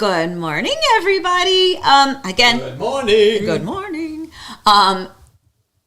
Good morning, everybody. Again. Good morning. Good morning.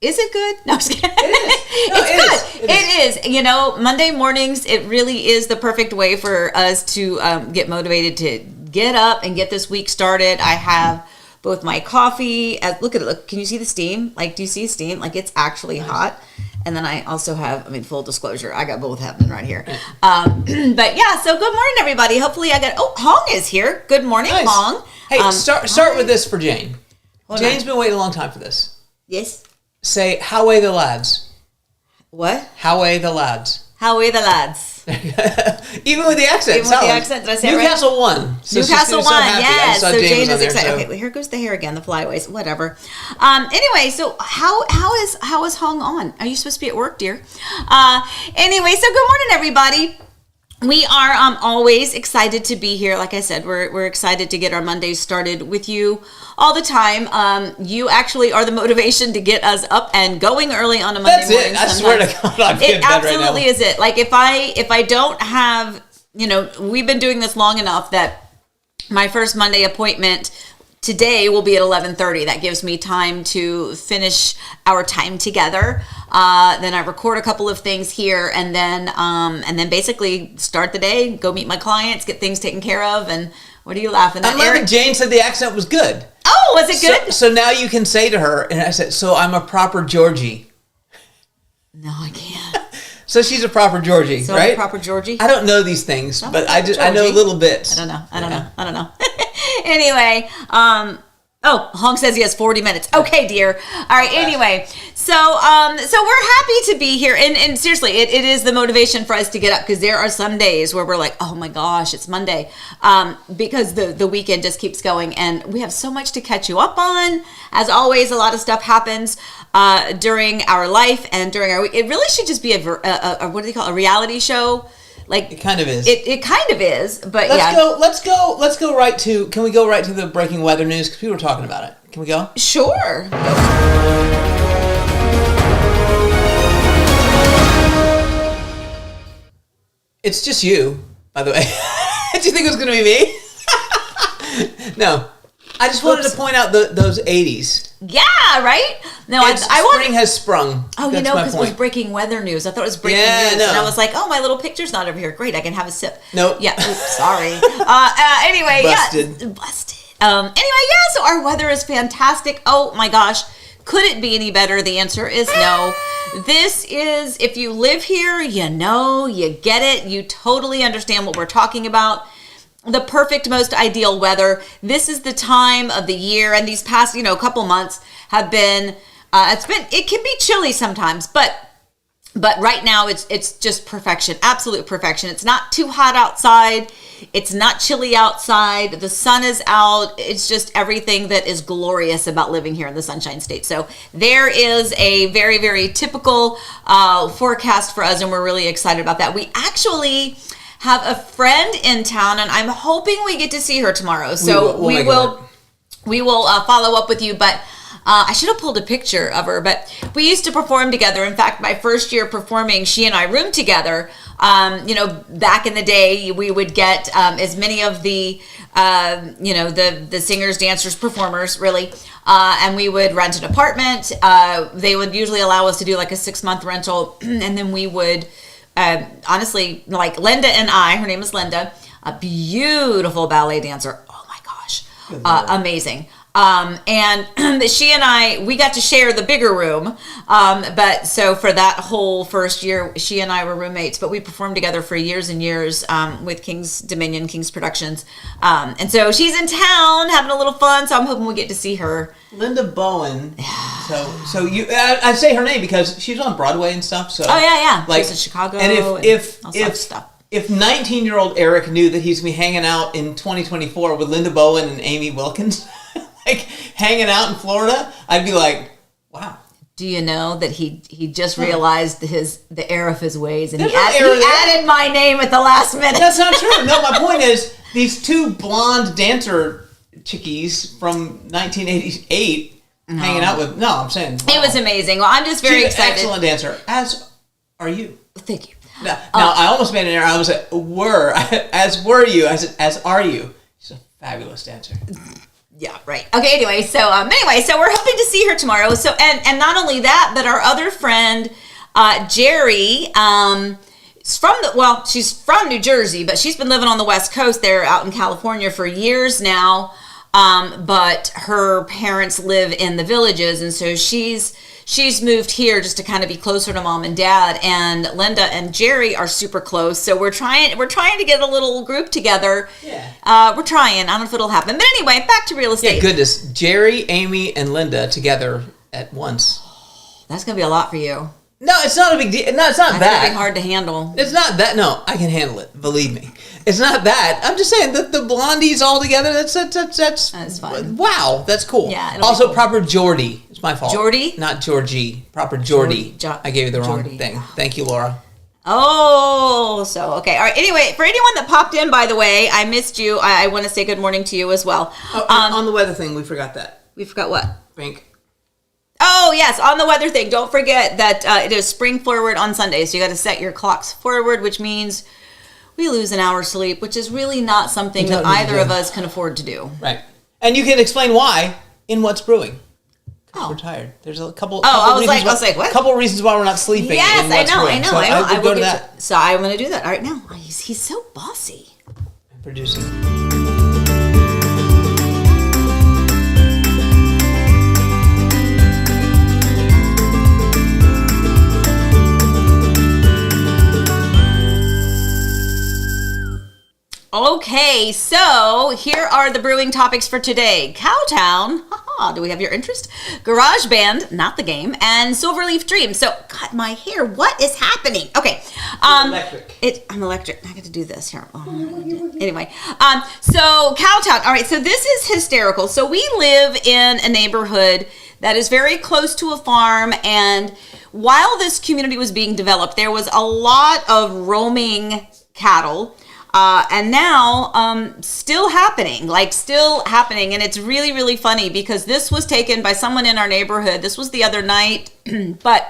Is it good? No, I'm just kidding. It is. It is. You know, Monday mornings, it really is the perfect way for us to get motivated to get up and get this week started. I have both my coffee. Look at it. Look, can you see the steam? Like, do you see steam? Like, it's actually hot. And then I also have, full disclosure, I got both happening right here. But yeah, so good morning, everybody. Hopefully Hong is here. Good morning, nice. Hong. Hey, start with this for Jane. Jane's been waiting a long time for this. Yes. Say, how are the lads? What? How are the lads? How are the lads? Even with the accent. Even with the accent, did I say it right? Newcastle won. So Newcastle won, yes. So Jane is excited. So. Okay, well, here goes the hair again, the flyaways, whatever. Anyway, so how is Hong on? Are you supposed to be at work, dear? Anyway, so good morning, everybody. We are always excited to be here. Like I said, we're excited to get our Mondays started with you all the time. You actually are the motivation to get us up and going early on a Monday morning. That's it. I swear to God, I'm getting bed right now. It absolutely is it. Like if I don't have, we've been doing this long enough that my first Monday appointment today will be at 11:30. That gives me time to finish our time together. Then I record a couple of things here, and then basically start the day, go meet my clients, get things taken care of. And what are you laughing at? I'm laughing. Jane said the accent was good. Oh, was it good? So now you can say to her, and I said, so I'm a proper Georgie. No, I can't. So she's a proper Georgie, so right? A proper Georgie. I don't know these things, but I know little bits. I don't know. Anyway, Hong says he has 40 minutes. Okay, dear. All right. Anyway, so we're happy to be here, and seriously, it is the motivation for us to get up, because there are some days where we're like, oh my gosh, it's Monday, because the weekend just keeps going, and we have so much to catch you up on. As always, a lot of stuff happens during our life and during our week. It really should just be a what do they call it? A reality show. Like it kind of is. It kind of is, but Let's go right to. Can we go right to the breaking weather news? Because people were talking about it. Can we go? Sure. It's just you, by the way. Did you think it was going to be me? No. I just wanted to point out those 80s. Yeah, right? No, spring has sprung. Oh, That's because it was breaking weather news. I thought it was breaking news. No. And I was like, oh, my little picture's not over here. Great, I can have a sip. Nope. Yeah, oops, sorry. Anyway, Busted. Yeah. Busted. So our weather is fantastic. Oh, my gosh. Could it be any better? The answer is no. This is, if you live here, you get it. You totally understand what we're talking about. The perfect, most ideal weather. This is the time of the year, and these past, couple months have been, it can be chilly sometimes, but right now it's just perfection, absolute perfection. It's not too hot outside. It's not chilly outside. The sun is out. It's just everything that is glorious about living here in the Sunshine State. So there is a very, very typical forecast for us, and we're really excited about that. We actually have a friend in town, and I'm hoping we get to see her tomorrow. So we will follow up with you, but I should have pulled a picture of her, but we used to perform together. In fact, my first year performing, she and I roomed together. Back in the day, we would get as many of the singers, dancers, performers, really, and we would rent an apartment. They would usually allow us to do like a 6-month rental, and then we would honestly, like Linda and I, her name is Linda, a beautiful ballet dancer. Oh my gosh. Amazing. And she and I, we got to share the bigger room. But so for that whole first year, she and I were roommates, but we performed together for years and years, with King's Dominion, King's Productions. And so she's in town having a little fun. So I'm hoping we get to see her. Linda Bowen. So you, I say her name because she's on Broadway and stuff. So yeah. Like, she's in Chicago. And if stuff. If 19-year-old Eric knew that he's going to be hanging out in 2024 with Linda Bowen and Amy Wilkins, like hanging out in Florida, I'd be like, wow. Do you know that he just realized the error of his ways, and he added my name at the last minute? That's not true. No, my point is these two blonde dancer chickies from 1988 hanging out with. No, I'm saying wow. It was amazing. Well, I'm just very excited. She's an excellent dancer, as are you. Thank you. Now I almost made an error. I was like, as were you. I said, as are you. She's a Fabulous dancer. Yeah, right. Okay, anyway, so we're hoping to see her tomorrow. So and not only that, but our other friend, Jerry, she's from New Jersey, but she's been living on the West Coast there out in California for years now. But her parents live in the Villages, and so she's moved here just to kind of be closer to mom and dad. And Linda and Jerry are super close, so we're trying to get a little group together. Yeah. We're trying. I don't know if it'll happen, but anyway, back to real estate. Yeah, goodness, Jerry, Amy, and Linda together at once. That's gonna be a lot for you. No, it's not a big deal. No, it's not That's that. gonna be hard to handle. It's not that. No, I can handle it. Believe me, it's not that. I'm just saying that the blondies all together. That's fun. Wow, that's cool. Yeah. Also, cool. Proper Geordie. It's my fault. Geordie, not Georgie. Proper Geordie. I gave you the wrong Geordie. thing. Thank you, Laura. Oh, so okay. All right. Anyway, for anyone that popped in, by the way, I missed you. I want to say good morning to you as well. On the weather thing, we forgot that. We forgot what? Bink. Oh, yes, on the weather thing. Don't forget that it is spring forward on Sunday, so you got to set your clocks forward, which means we lose an hour's sleep, which is really not something that either of us can afford to do. Right. And you can explain why in What's Brewing. We're tired. There's a couple. I was like, what? Couple reasons why we're not sleeping. Yes, I know. So I will go to that. So I'm going to do that right now. He's so bossy. I'm producing. Okay, so here are the brewing topics for today. Cowtown, do we have your interest? Garage Band, not the game, and Silverleaf Dream. So, God, my hair, what is happening? Okay. Electric. I'm electric. I get to do this here. Anyway, so Cowtown. All right, so this is hysterical. So we live in a neighborhood that is very close to a farm, and while this community was being developed, there was a lot of roaming cattle. And now, still happening, and it's really, really funny because this was taken by someone in our neighborhood. This was the other night, but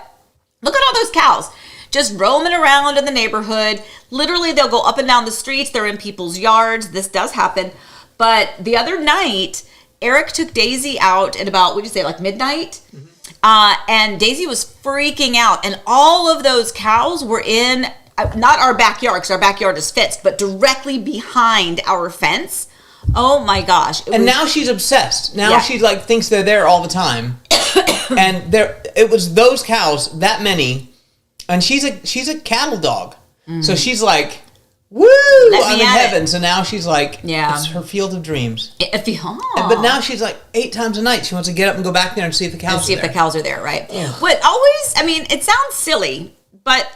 look at all those cows just roaming around in the neighborhood. Literally, they'll go up and down the streets. They're in people's yards. This does happen. But the other night, Eric took Daisy out at about, like midnight? Mm-hmm. And Daisy was freaking out, and all of those cows were in not our backyard, because our backyard is fenced, but directly behind our fence. Oh my gosh. Now she's obsessed. Now she thinks they're there all the time. And it was those cows, that many, and she's a cattle dog. Mm. So she's like, woo, I'm in heaven. So now she's like, it's her field of dreams. But now she's like 8 times a night. She wants to get up and go back there and see if the cows are there. The cows are there, right? Yeah. What always, it sounds silly, but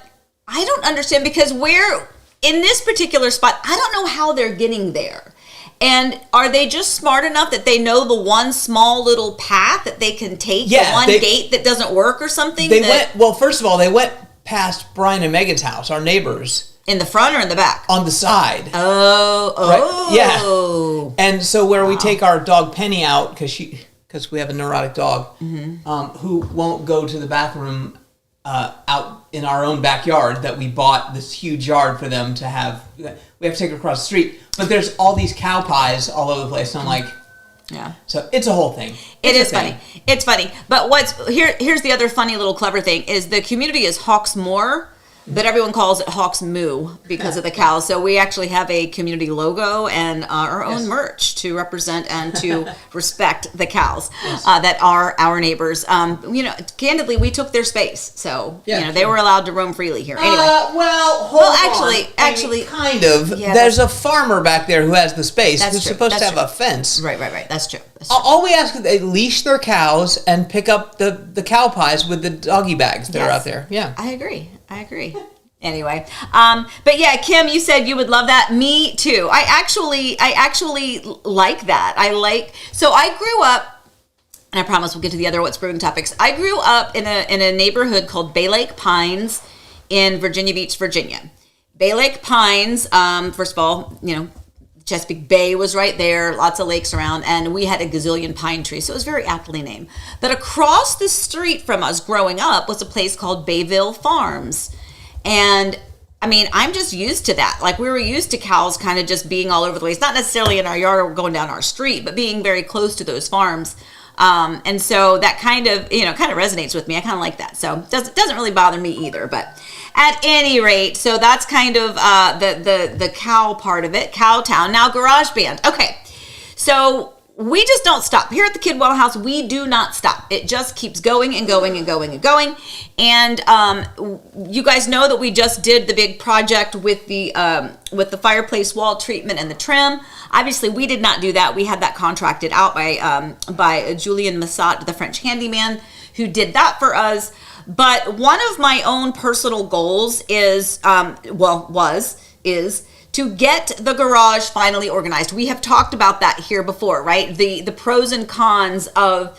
I don't understand, because we're in this particular spot, I don't know how they're getting there. And are they just smart enough that they know the one small little path that they can take, the one gate that doesn't work or something? First of all, they went past Brian and Megan's house, our neighbors. In the front or in the back? On the side. Oh. Right? Yeah. And so where we take our dog Penny out, because we have a neurotic dog, who won't go to the bathroom out in our own backyard, that we bought this huge yard for them to have. We have to take her across the street, but there's all these cow pies all over the place. And I'm like, so it's a whole thing. It's funny. It's funny. But here's the other funny little clever thing is the community is Hawks Moor, but everyone calls it Hawks Moo because of the cows. So we actually have a community logo and our own merch to represent and to respect the cows that are our neighbors. Candidly, we took their space, so they were allowed to roam freely here. Anyway, actually, kind of. Yeah, there's a farmer back there who has the space. Who's supposed to have a fence. Right. That's true. All we ask is they leash their cows and pick up the cow pies with the doggy bags that are out there. Yeah, I agree. Anyway, but yeah, Kim, you said you would love that. Me too. I actually like that. So I grew up, and I promise we'll get to the other What's Brewing topics. I grew up in a neighborhood called Bay Lake Pines in Virginia Beach, Virginia. Bay Lake Pines, first of all, Chesapeake Bay was right there, lots of lakes around, and we had a gazillion pine trees, so it was very aptly named. But across the street from us growing up was a place called Bayville Farms. And I mean, I'm just used to that. Like, we were used to cows kind of just being all over the place, not necessarily in our yard or going down our street, but being very close to those farms. And so that kind of resonates with me. I kind of like that. So it doesn't really bother me either. But at any rate, so that's kind of the cow part of it, Cowtown. Now, garage band. Okay, so we just don't stop. Here at the Kidwell house, we do not stop. It just keeps going and going and going and going. And you guys know that we just did the big project with the fireplace wall treatment and the trim. Obviously, we did not do that. We had that contracted out by Julian Massat, the French handyman, who did that for us. But one of my own personal goals is to get the garage finally organized. We have talked about that here before, right? The pros and cons of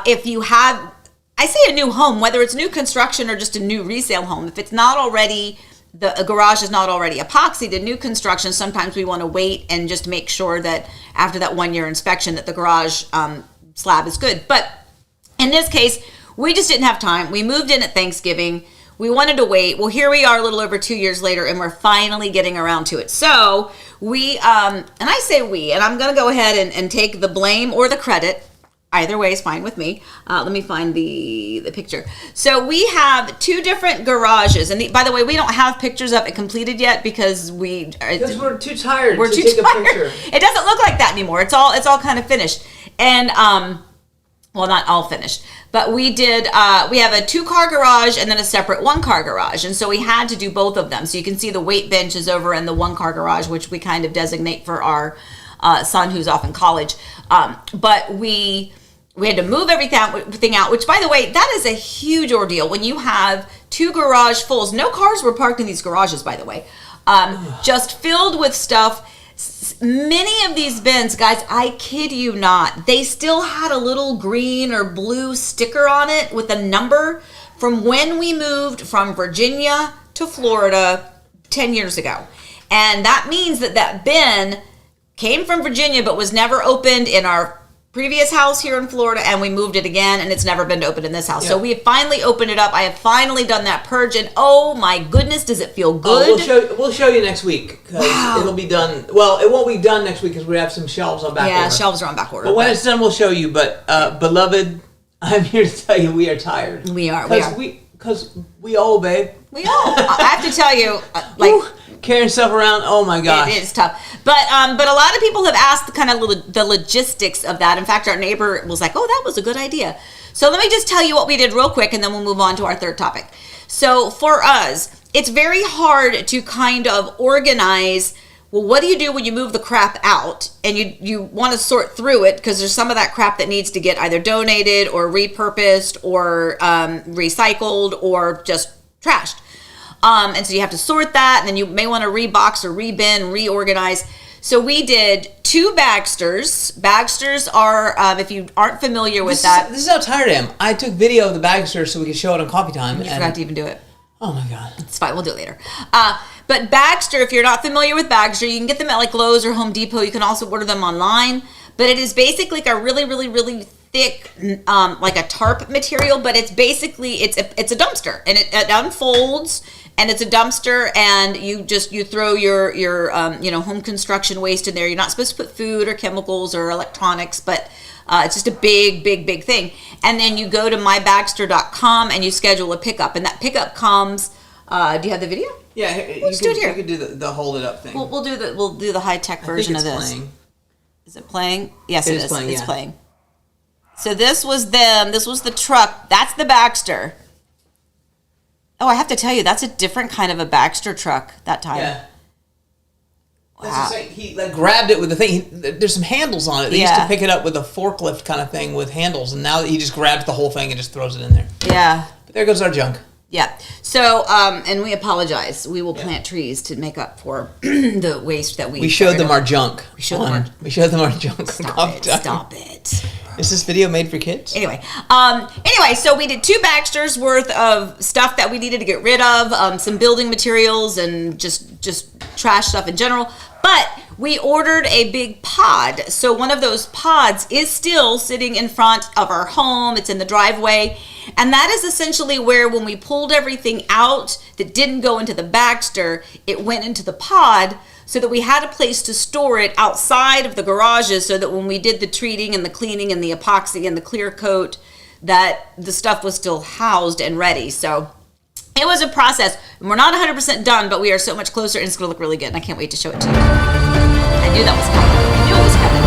if you have, I say a new home, whether it's new construction or just a new resale home, if it's not already, the garage is not already epoxied, in new construction, sometimes we want to wait and just make sure that after that 1 year inspection that the garage slab is good. But in this case, we just didn't have time. We moved in at Thanksgiving. We wanted to wait. Well, here we are a little over 2 years later, and we're finally getting around to it. So we, and I say we, and I'm going to go ahead and take the blame or the credit. Either way is fine with me. Let me find the picture. So we have two different garages. And by the way, we don't have pictures of it completed yet because we're too tired to take a picture. It doesn't look like that anymore. It's all kind of finished. And, well, not all finished, but we have a 2-car garage and then a separate 1-car garage. And so we had to do both of them. So you can see the weight bench is over in the 1-car garage, which we kind of designate for our son who's off in college. But we had to move everything out, which, by the way, that is a huge ordeal. When you have 2 garage fulls, no cars were parked in these garages, by the way, just filled with stuff. Many of these bins, guys, I kid you not, they still had a little green or blue sticker on it with a number from when we moved from Virginia to Florida 10 years ago. And that means that bin came from Virginia but was never opened in our previous house here in Florida, and we moved it again, and it's never been opened in this house. Yep. So we have finally opened it up. I have finally done that purge, and oh my goodness, does it feel good? We'll show you next week because it'll be done. Well, it won't be done next week because we have some shelves on back order. Yeah, shelves are on back order. But when it's done, we'll show you. But beloved, I'm here to tell you we are tired. We are. Because we old, babe. We old. I have to tell you, carrying stuff around, oh my gosh. It is tough. But a lot of people have asked kind of the logistics of that. In fact, our neighbor was like, oh, that was a good idea. So let me just tell you what we did real quick, and then we'll move on to our third topic. So for us, it's very hard to kind of organize, well, what do you do when you move the crap out and you want to sort through it because there's some of that crap that needs to get either donated or repurposed or recycled or just trashed. And so you have to sort that, and then you may want to rebox or rebin, reorganize. So we did 2 Bagsters. Bagsters are, if you aren't familiar with that. This is how tired I am. I took video of the Bagsters so we could show it on Coffee Time. You forgot to even do it. Oh my God. It's fine. We'll do it later. But Bagster, if you're not familiar with Bagster, you can get them at like Lowe's or Home Depot. You can also order them online. But it is basically like a really, really, really thick, like a tarp material. But it's basically, it's a dumpster. And it unfolds. And it's a dumpster, and you throw your home construction waste in there. You're not supposed to put food or chemicals or electronics, but it's just a big thing. And then you go to mybagster.com and you schedule a pickup, and that pickup comes. Do you have the video? Yeah, let's do it here. You could do the hold it up thing. We'll do the high tech version of this. Playing. Is it playing? Yes, it is. Playing, it's playing. So this was them. This was the truck. That's the Bagster. Oh, I have to tell you, that's a different kind of a Bagster truck that time. Yeah. Wow. He grabbed it with the thing. There's some handles on it. They used to pick it up with a forklift kind of thing with handles, and now he just grabs the whole thing and just throws it in there. Yeah. But there goes our junk. Yeah. So, and we apologize. We will plant trees to make up for the waste that we showed them our junk. We showed them our junk. Stop it. Is this video made for kids? Anyway, so we did 2 Bagsters worth of stuff that we needed to get rid of, some building materials and just trash stuff in general. But we ordered a big pod. So one of those pods is still sitting in front of our home. It's in the driveway. And that is essentially where, when we pulled everything out that didn't go into the Baxter, it went into the pod, so that we had a place to store it outside of the garages, so that when we did the treating and the cleaning and the epoxy and the clear coat, that the stuff was still housed and ready. So it was a process. And we're not 100% done, but we are so much closer, and it's going to look really good. And I can't wait to show it to you. I knew that was coming. I knew it was coming.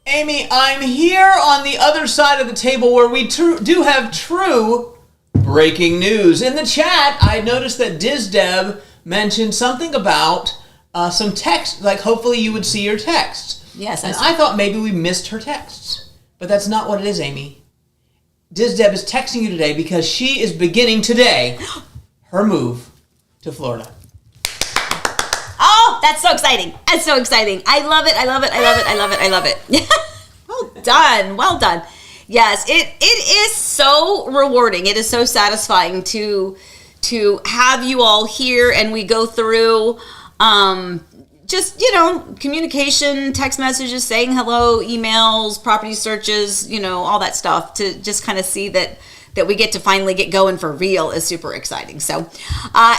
Amy, I'm here on the other side of the table where we do have true breaking news. In the chat, I noticed that DizDeb mentioned something about some text, like hopefully you would see your texts. Yes. And I thought maybe we missed her texts. But that's not what it is, Amy. DizDeb is texting you today because she is beginning today her move to Florida. Oh, that's so exciting. That's so exciting. I love it. I love it. I love it. I love it. I love it. Well done. Well done. Yes, it is so rewarding. It is so satisfying to have you all here, and we go through just, communication, text messages, saying hello, emails, property searches, all that stuff, to just kind of see that we get to finally get going for real is super exciting. So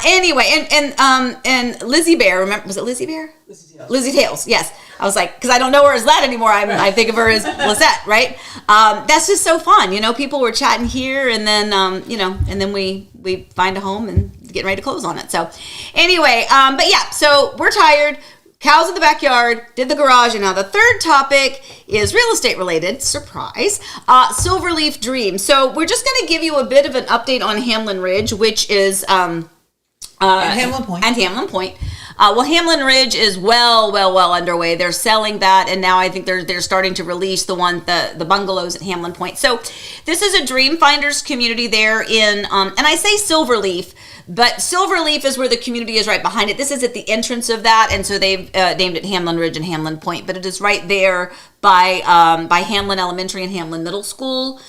anyway, and Lizzie Bear, remember, was it Lizzie Bear? Lizzie Tales, yes. I was like, because I don't know her as that anymore. I think of her as Lisette, right? That's just so fun. People were chatting here, and then, and then we find a home and getting ready to close on it. So anyway, but yeah, so we're tired. Cows in the backyard, did the garage, and now the third topic is real estate related. Surprise. Silverleaf Dream. So we're just going to give you a bit of an update on Hamlin Ridge, which is and Hamlin Point. And Hamlin Point. Well, Hamlin Ridge is well underway. They're selling that, and now I think they're starting to release the bungalows at Hamlin Point. So this is a Dream Finders community there in, and I say Silverleaf, but Silverleaf is where the community is right behind it. This is at the entrance of that, and so they've named it Hamlin Ridge and Hamlin Point, but it is right there by Hamlin Elementary and Hamlin Middle School.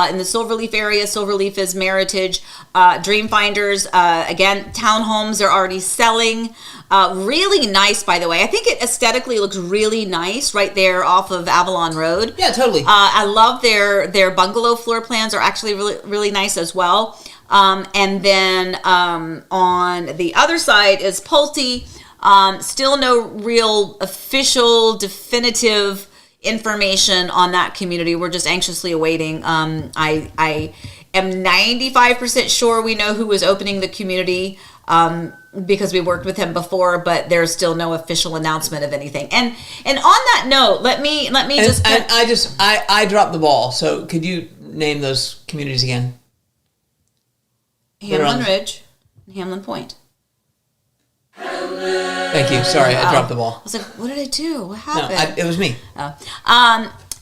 In the Silverleaf area. Silverleaf is Meritage. Dream Finders, again, townhomes are already selling. Really nice, by the way. I think it aesthetically looks really nice right there off of Avalon Road. Yeah, totally. I love their bungalow floor plans are actually really, really nice as well. And then on the other side is Pulte. Still no real official, definitive information on that community. We're just anxiously awaiting. I am 95% sure we know who is opening the community because we worked with him before, but there's still no official announcement of anything. And on that note, let me just. I dropped the ball. So could you name those communities again? Hamlin Ridge, and Hamlin Point. Thank you. Sorry, I dropped the ball. I was like, what did I do? What happened? No, it was me.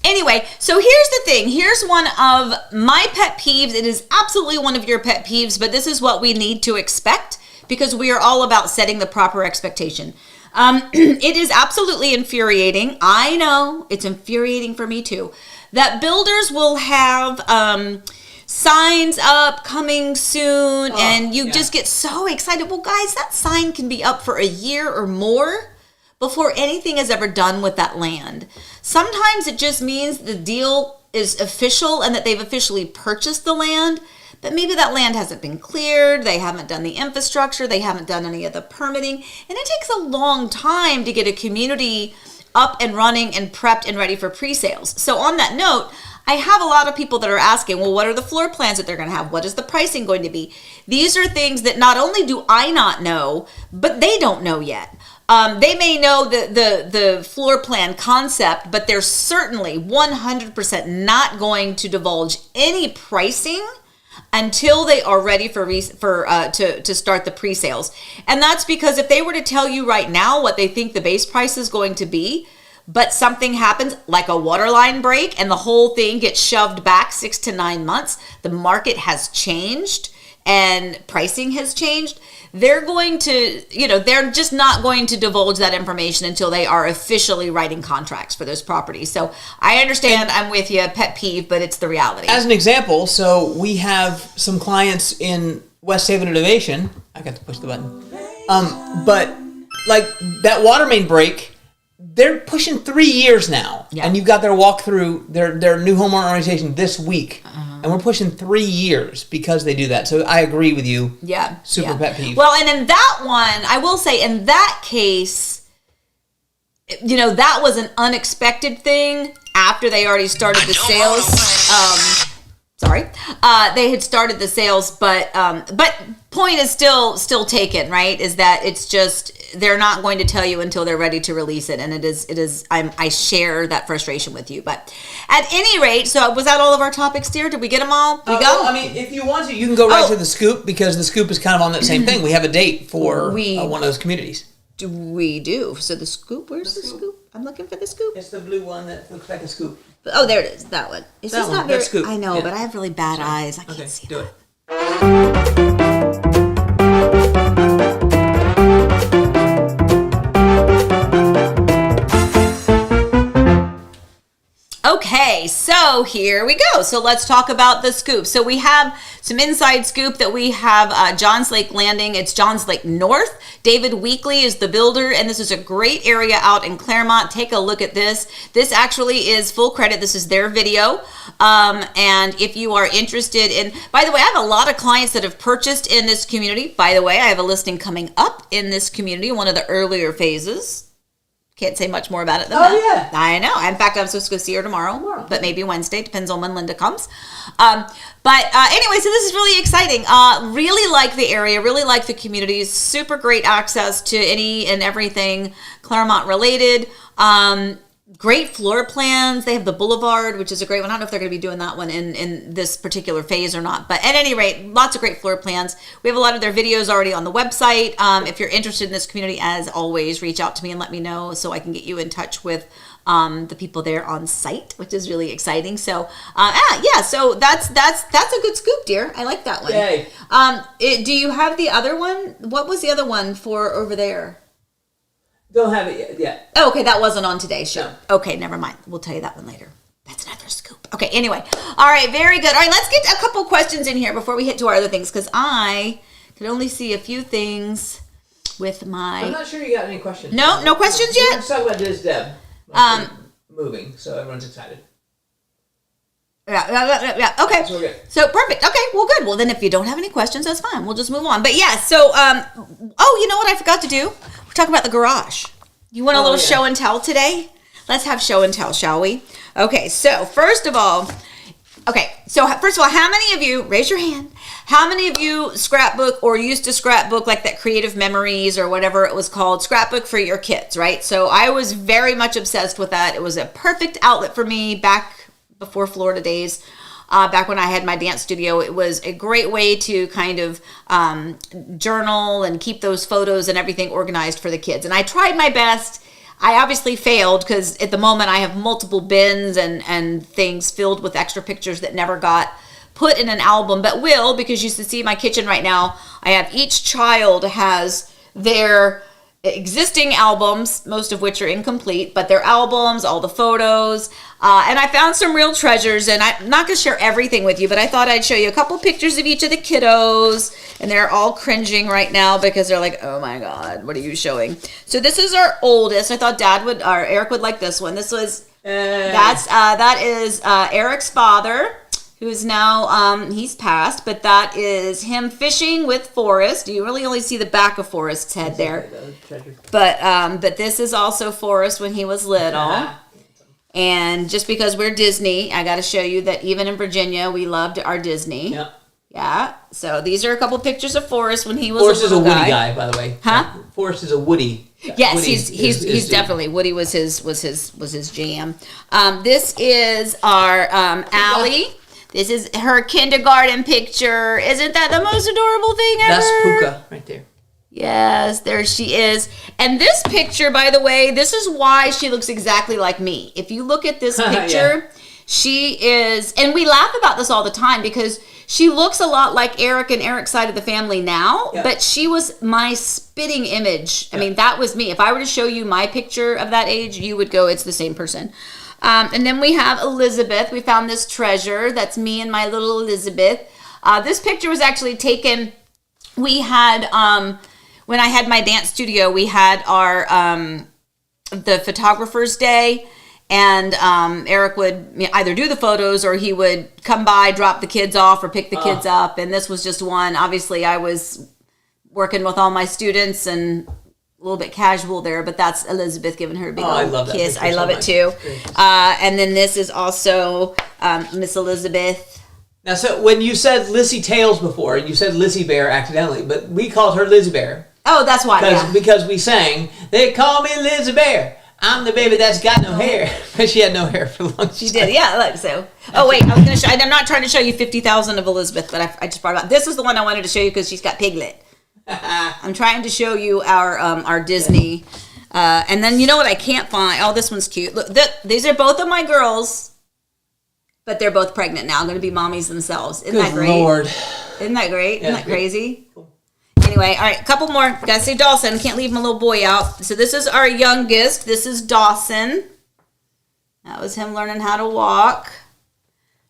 Anyway, so here's the thing. Here's one of my pet peeves. It is absolutely one of your pet peeves, but this is what we need to expect because we are all about setting the proper expectation. It is absolutely infuriating. I know it's infuriating for me too, that builders will have signs up coming soon, and you just get so excited. Well, guys, that sign can be up for a year or more before anything is ever done with that land. Sometimes it just means the deal is official and that they've officially purchased the land, but maybe that land hasn't been cleared, they haven't done the infrastructure, they haven't done any of the permitting, and it takes a long time to get a community up and running and prepped and ready for pre-sales. So on that note, I have a lot of people that are asking, well, what are the floor plans that they're going to have? What is the pricing going to be? These are things that not only do I not know, but they don't know yet. They may know the floor plan concept, but they're certainly 100% not going to divulge any pricing until they are ready to start the pre-sales. And that's because if they were to tell you right now what they think the base price is going to be, but something happens like a water line break and the whole thing gets shoved back 6 to 9 months, the market has changed and pricing has changed, they're going to, they're just not going to divulge that information until they are officially writing contracts for those properties. So I understand, I'm with you, pet peeve, but it's the reality. As an example, so we have some clients in West Haven Innovation. I got to push the button. But like that water main break, they're pushing 3 years now, and you've got their walkthrough, their new homeowner orientation this week, and we're pushing 3 years because they do that. So I agree with you. Yeah, super pet peeve. Well, and in that one, I will say, in that case, you know, that was an unexpected thing after they already started the sales. They had started the sales, but point is still taken, right? Is that it's just they're not going to tell you until they're ready to release it, and it is. I share that frustration with you, but at any rate, so was that all of our topics, dear? Did we get them all? We go. Well, I mean, if you want to, you can go right to the scoop because the scoop is kind of on that same thing. We have a date for one of those communities. We do. So the scoop, where's the scoop? I'm looking for the scoop. It's the blue one that looks like a scoop. Oh, there it is. That one. It's just not very. Scoop. I know, but I have really bad eyes. I can't see do that. it. Okay, so here we go. So let's talk about the scoop. So we have some inside scoop that we have Johns Lake Landing. It's Johns Lake North. David Weekly is the builder, and this is a great area out in Claremont. Take a look at this. This actually is full credit. This is their video. And if you are interested in, by the way, I have a lot of clients that have purchased in this community. By the way, I have a listing coming up in this community, one of the earlier phases. Can't say much more about it than that. Yeah. I know. In fact, I'm supposed to go see her tomorrow, but maybe Wednesday. Depends on when Linda comes. Anyway, so this is really exciting. Really like the area. Really like the community. Super great access to any and everything Claremont related. Great floor plans. They have the Boulevard, which is a great one. I don't know if they're going to be doing that one in this particular phase or not. But at any rate, lots of great floor plans. We have a lot of their videos already on the website. If you're interested in this community, as always, reach out to me and let me know so I can get you in touch with the people there on site, which is really exciting. So, so that's a good scoop, dear. I like that one. Yay. Do you have the other one? What was the other one for over there? Don't have it yet. Oh, okay, that wasn't on today's show. No. Okay, never mind. We'll tell you that one later. That's another scoop. Okay, anyway. All right, very good. All right, let's get a couple questions in here before we hit to our other things, because I can only see a few things with my... I'm not sure you got any questions. No questions yet? Let's talk about this, Deb. Moving, so everyone's excited. Yeah. Okay. So we're good. So perfect. Okay. Well, good. Well, then if you don't have any questions, that's fine. We'll just move on. But yeah. So, you know what I forgot to do? We're talking about the garage. You want a little show and tell today? Let's have show and tell, shall we? Okay. So first of all, how many of you, raise your hand, how many of you scrapbook or used to scrapbook like that Creative Memories or whatever it was called, scrapbook for your kids, right? So I was very much obsessed with that. It was a perfect outlet for me back before Florida days, back when I had my dance studio. It was a great way to kind of journal and keep those photos and everything organized for the kids. And I tried my best. I obviously failed because at the moment I have multiple bins and things filled with extra pictures that never got put in an album, but will, because you should see my kitchen right now. I have each child has their existing albums, most of which are incomplete, but their albums, all the photos, and I found some real treasures, and I'm not going to share everything with you, but I thought I'd show you a couple pictures of each of the kiddos, and they're all cringing right now because they're like, oh my God, what are you showing? So this is our oldest. I thought Eric would like this one. This was, that is Eric's father, who's now, he's passed, but that is him fishing with Forrest. You really only see the back of Forrest's head there. But this is also Forrest when he was little. And just because we're Disney, I got to show you that even in Virginia, we loved our Disney. Yep. Yeah. So these are a couple pictures of Forrest when he was Forrest a little is a Woody guy, by the way. Huh? Forrest is a Woody. Yes, Woody he's definitely Woody was his jam. This is our Allie. This is her kindergarten picture. Isn't that the most adorable thing ever? That's Puka right there. Yes, there she is. And this picture, by the way, this is why she looks exactly like me. If you look at this picture, she is, and we laugh about this all the time because she looks a lot like Eric and Eric's side of the family now, but she was my spitting image. I mean, that was me. If I were to show you my picture of that age, you would go, it's the same person. And then we have Elizabeth. We found this treasure. That's me and my little Elizabeth. This picture was actually taken. We had when I had my dance studio, we had our the photographer's day, and Eric would either do the photos or he would come by, drop the kids off, or pick the kids up. And this was just one. Obviously, I was working with all my students and a little bit casual there, but that's Elizabeth giving her a big old kiss. I love it too. And then this is also Miss Elizabeth. Now, so when you said Lissy Tails before, you said Lizzie Bear accidentally, but we called her Lizzie Bear. Oh, that's why. Because we sang, they call me Lizzie Bear. I'm the baby that's got no hair. But she had no hair for a long time. She did, yeah, like so. Oh, wait, I was going to show, I'm not trying to show you 50,000 of Elizabeth, but I just brought it up. This is the one I wanted to show you because she's got Piglet. I'm trying to show you our Disney. And then you know what I can't find? Oh, this one's cute. Look, these are both of my girls, but they're both pregnant now. Going to be mommies themselves. Isn't that great? Good Lord. Isn't that great? Isn't that crazy? Anyway, all right, a couple more. Gotta say Dawson. Can't leave my little boy out. So this is our youngest. This is Dawson. That was him learning how to walk.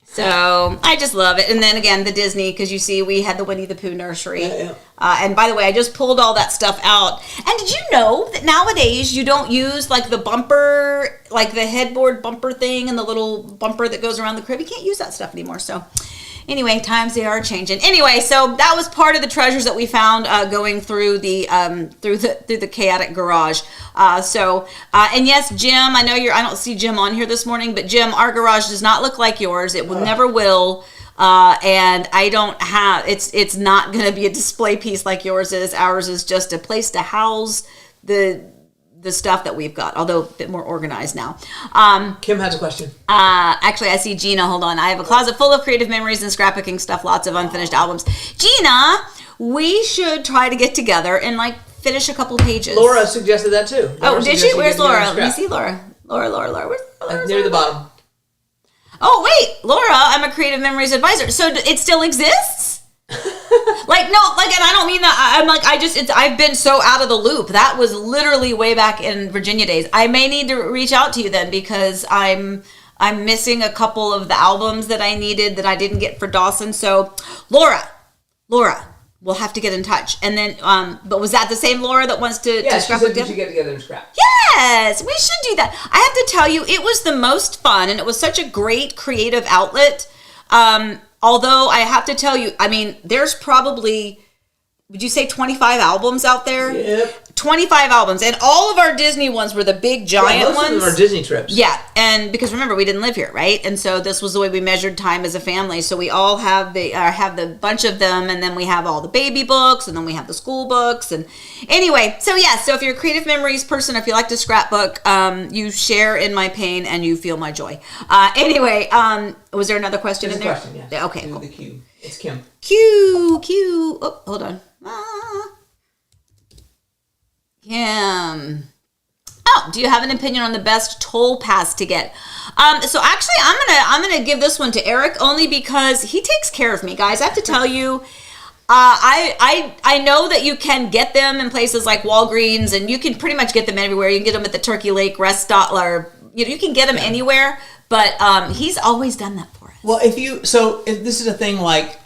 So I just love it. And then again, the Disney, because you see we had the Winnie the Pooh nursery. And by the way, I just pulled all that stuff out. And did you know that nowadays you don't use like the bumper, like the headboard bumper thing and the little bumper that goes around the crib? You can't use that stuff anymore. So anyway, times they are changing. Anyway, so that was part of the treasures that we found going through the chaotic garage. And yes, Jim, I know I don't see Jim on here this morning, but Jim, our garage does not look like yours. It will never will. And I don't have. It's not going to be a display piece like yours is. Ours is just a place to house the stuff that we've got, although a bit more organized now. Kim has a question. Actually, I see Gina. Hold on. I have a closet full of creative memories and scrapbooking stuff, lots of unfinished albums. Gina, we should try to get together and like finish a couple pages. Laura suggested that too. Laura did she? Where's Laura? Let me see Laura. Laura. Where's Laura? Near the bottom. Oh, wait. Laura, I'm a creative memories advisor. So it still exists? And I don't mean that. I'm like, I've been so out of the loop. That was literally way back in Virginia days. I may need to reach out to you then because I'm missing a couple of the albums that I needed that I didn't get for Dawson. So Laura, we'll have to get in touch. And then, but was that the same Laura that wants to scrapbook? Yeah, we should get together and scrap. Yes, we should do that. I have to tell you, it was the most fun, and it was such a great creative outlet. Although I have to tell you, I mean, there's probably, would you say 25 albums out there? Yep. 25 albums. And all of our Disney ones were the big giant ones. Most of them are Disney trips. Yeah. And because remember, we didn't live here, right? And so this was the way we measured time as a family. So we all have the bunch of them. And then we have all the baby books. And then we have the school books. And anyway, so yeah. So if you're a creative memories person, if you like to scrapbook, you share in my pain and you feel my joy. Anyway, was there another question in there? There's a question, yes. Okay, cool. The Q. It's Kim. Q. Oh, hold on. Kim. Oh, do you have an opinion on the best toll pass to get? So actually, I'm gonna give this one to Eric only because he takes care of me, guys. I have to tell you, I know that you can get them in places like Walgreens, and you can pretty much get them everywhere. You can get them at the Turkey Lake rest stop, or you can get them anywhere. But he's always done that for us. Well, if this is a thing like.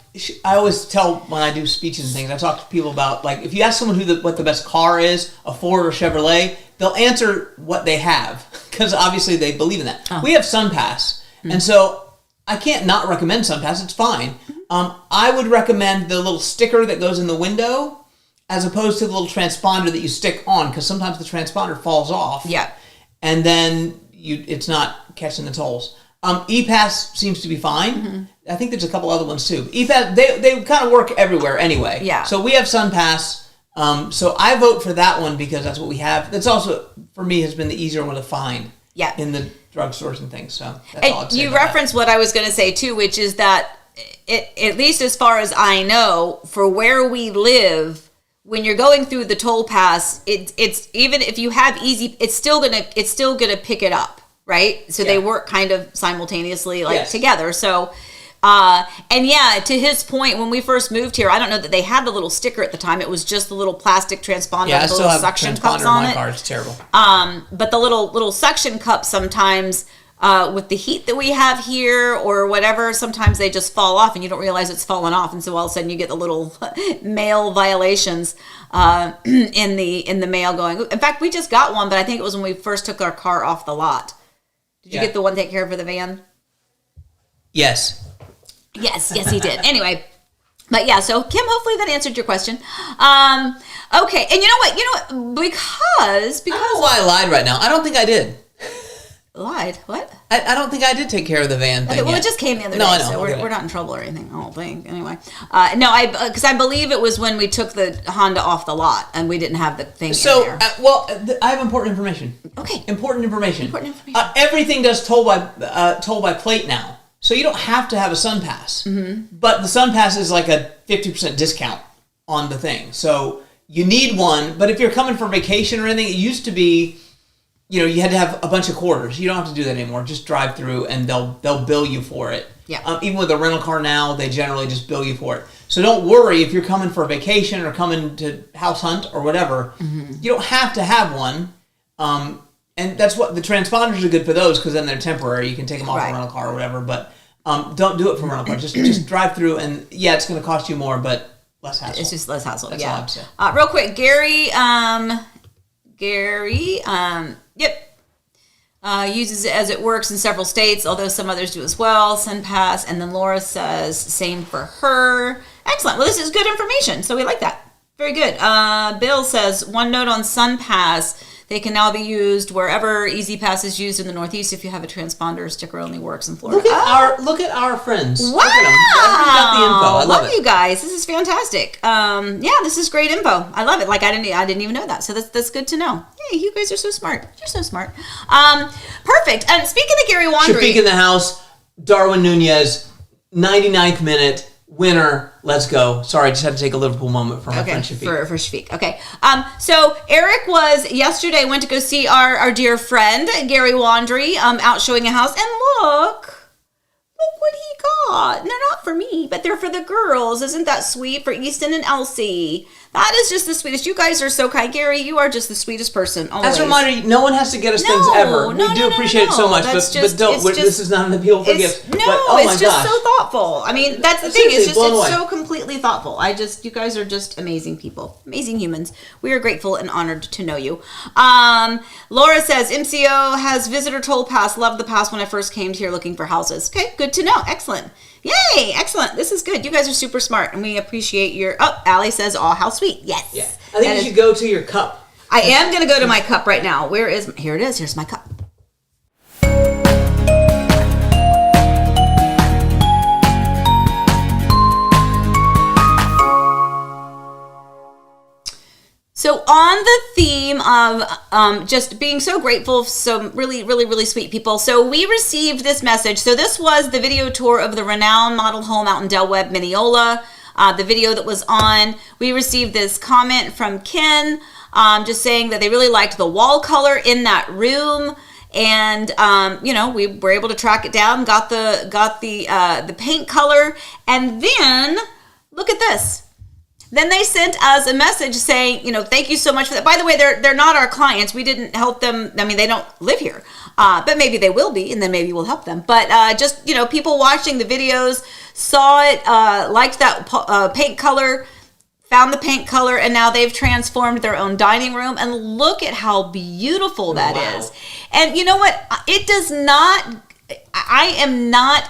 I always tell when I do speeches and things, I talk to people about, like, if you ask someone what the best car is, a Ford or Chevrolet, they'll answer what they have, because obviously they believe in that. Oh. We have SunPass, and so I can't not recommend SunPass. It's fine. I would recommend the little sticker that goes in the window, as opposed to the little transponder that you stick on, because sometimes the transponder falls off. Yeah. And then it's not catching the tolls. ePass seems to be fine. Mm-hmm. I think there's a couple other ones too. ePass, they kind of work everywhere anyway. Yeah. So we have SunPass. So I vote for that one because that's what we have. That's also, for me, has been the easier one to find. Yeah. In the drugstores and things. So that's all I'd say. You referenced what I was going to say too, which is that at least as far as I know, for where we live, when you're going through the toll pass, it's even if you have easy, it's still gonna pick it up. Right? So they work kind of simultaneously, together. So, and yeah, to his point, when we first moved here, I don't know that they had the little sticker at the time. It was just the little plastic transponder with the little suction cups on it. Car. It's terrible. But the little suction cups sometimes with the heat that we have here or whatever, sometimes they just fall off and you don't realize it's fallen off, and so all of a sudden you get the little mail violations in the mail going. In fact, we just got one, but I think it was when we first took our car off the lot. Did you get the one take care of for the van? Yes. Yes, he did. Anyway, but yeah, so Kim, hopefully that answered your question. Okay, and you know what? Because I don't know why I lied right now. I don't think I did. Lied? What? I don't think I did take care of the van thing. Okay, well, yet. it just came the other day, day, so we're not in trouble or anything. I don't think. Anyway, no, because I believe it was when we took the Honda off the lot and we didn't have the thing in there. I have important information. Okay. Important information. Everything does toll by plate now, so you don't have to have a Sun Pass. Mm-hmm. But the Sun Pass is like a 50% discount on the thing, so you need one. But if you're coming for vacation or anything, it used to be, you had to have a bunch of quarters. You don't have to do that anymore. Just drive through and they'll bill you for it. Yeah. Even with a rental car now, they generally just bill you for it. So don't worry if you're coming for a vacation or coming to house hunt or whatever. Mm-hmm. You don't have to have one. And that's what the transponders are good for those, because then they're temporary. You can take them off a rental car or whatever. But don't do it from a rental car. Just drive through, and it's going to cost you more, but less hassle. It's just less hassle. That's all I'm saying. Real quick, Gary. Yep. Uses it as it works in several states, although some others do as well. SunPass. And then Laura says same for her. Excellent. Well, this is good information, so we like that. Very good. Bill says, one note on SunPass. They can now be used wherever Easy Pass is used in the Northeast. If you have a transponder, sticker only works in Florida. Look at our friends. Wow! Look at them. We got the info. I love it. You guys. This is fantastic. This is great info. I love it. Like I didn't even know that. So that's good to know. Hey, you guys are so smart. You're so smart. Perfect. And speaking of Gary Wandry, Shafiq in the house. Darwin Nunez, 99th minute. Winner, let's go. Sorry, I just had to take a Liverpool moment for my friend Shafiq. For Shafiq. Okay. So Eric went to go see our dear friend, Gary Wandry, out showing a house. And look what he got. They're not for me, but they're for the girls. Isn't that sweet? For Easton and Elsie. That is just the sweetest. You guys are so kind. Gary, you are just the sweetest person. Always. As a reminder, no one has to get us things ever. We do appreciate it so much, but don't. This is not an appeal for gifts. No, but, it's just so thoughtful. I mean, that's the thing. It's so completely thoughtful. You guys are just amazing people, amazing humans. We are grateful and honored to know you. Laura says, MCO has visitor toll pass. Loved the pass when I first came here looking for houses. Okay, good to know. Excellent. Yay, excellent. This is good. You guys are super smart, and we appreciate your... Oh, Allie says, oh, how sweet. Yes. Yeah. I think you should go to your cup. I am going to go to my cup right now. Here it is. Here's my cup. So on the theme of just being so grateful, so really, really, really sweet people. So we received this message. So this was the video tour of the renowned model home out in Del Webb, Mineola. The video that was on. We received this comment from Ken, just saying that they really liked the wall color in that room. And we were able to track it down, got the paint color, and then look at this. Then they sent us a message saying, thank you so much for that. By the way, they're not our clients. We didn't help them. I mean, they don't live here, but maybe they will be, and then maybe we'll help them. But just, people watching the videos saw it, liked that paint color, found the paint color, and now they've transformed their own dining room. And look at how beautiful that is. And you know what? It does not... I am not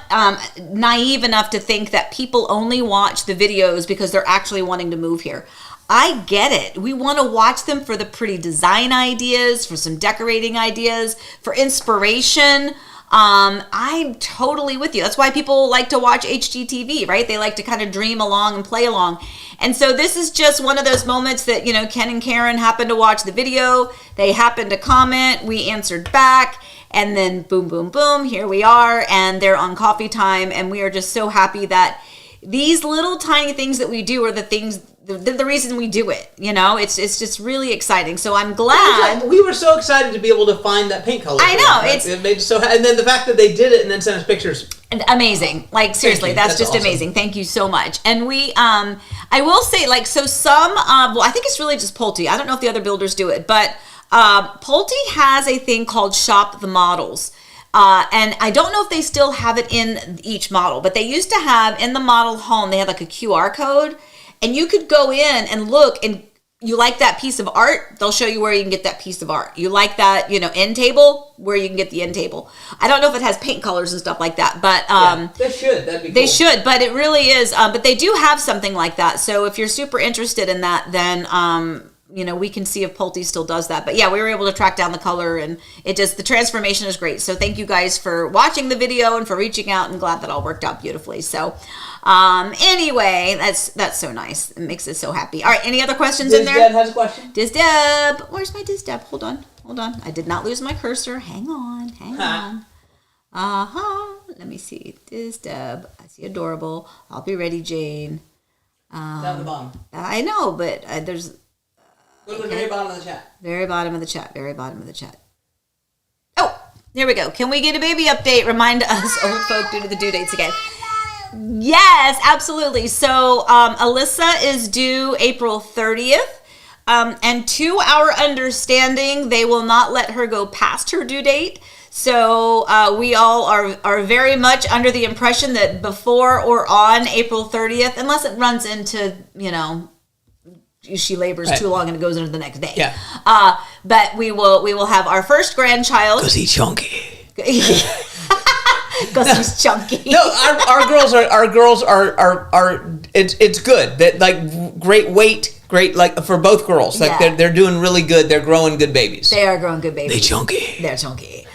naive enough to think that people only watch the videos because they're actually wanting to move here. I get it. We want to watch them for the pretty design ideas, for some decorating ideas, for inspiration. I'm totally with you. That's why people like to watch HGTV, right? They like to kind of dream along and play along. And so this is just one of those moments that, Ken and Karen happened to watch the video. They happened to comment. We answered back. And then boom, boom, boom, here we are, and they're on coffee time, and we are just so happy that these little tiny things that we do are the things, the reason we do it. It's just really exciting. So I'm glad. We were so excited to be able to find that paint color. I know. It made so, and then the fact that they did it and then sent us pictures. Amazing. Like, seriously, that's just awesome. Amazing. Thank you so much. And we, I will say, like, so some, I think it's really just Pulte. I don't know if the other builders do it, but Pulte has a thing called Shop the Models. And I don't know if they still have it in each model, but they used to have in the model home, they had like a QR code, and you could go in and look, and you like that piece of art, they'll show you where you can get that piece of art. You like that, end table, where you can get the end table. I don't know if it has paint colors and stuff like that, but they should. That'd be cool. They should, but it really is. But they do have something like that. So if you're super interested in that, then we can see if Pulte still does that. But yeah, we were able to track down the color, and the transformation is great. So thank you guys for watching the video and for reaching out, and glad that all worked out beautifully. So anyway, that's so nice. It makes us so happy. All right, any other questions in there? Diz Deb has a question. Diz Deb. Where's my Diz Deb? Hold on. I did not lose my cursor. Hang on. Let me see. Diz Deb. I see adorable. I'll be ready, Jane. Down the bottom. I know, but there's... Go to the very bottom of the chat. Very bottom of the chat. Oh, there we go. Can we get a baby update? Remind us, old folk, due to the due dates again. Yes, absolutely. So Alyssa is due April 30th. And to our understanding, they will not let her go past her due date. So we all are very much under the impression that before or on April 30th, unless it runs into, she labors too long and it goes into the next day. Yeah. But we will have our first grandchild. Because he's chunky. Because he's chunky. No, our girls are it's good. That like great weight, great like for both girls. Like they're doing really good. They're growing good babies. They are growing good babies. They're chunky.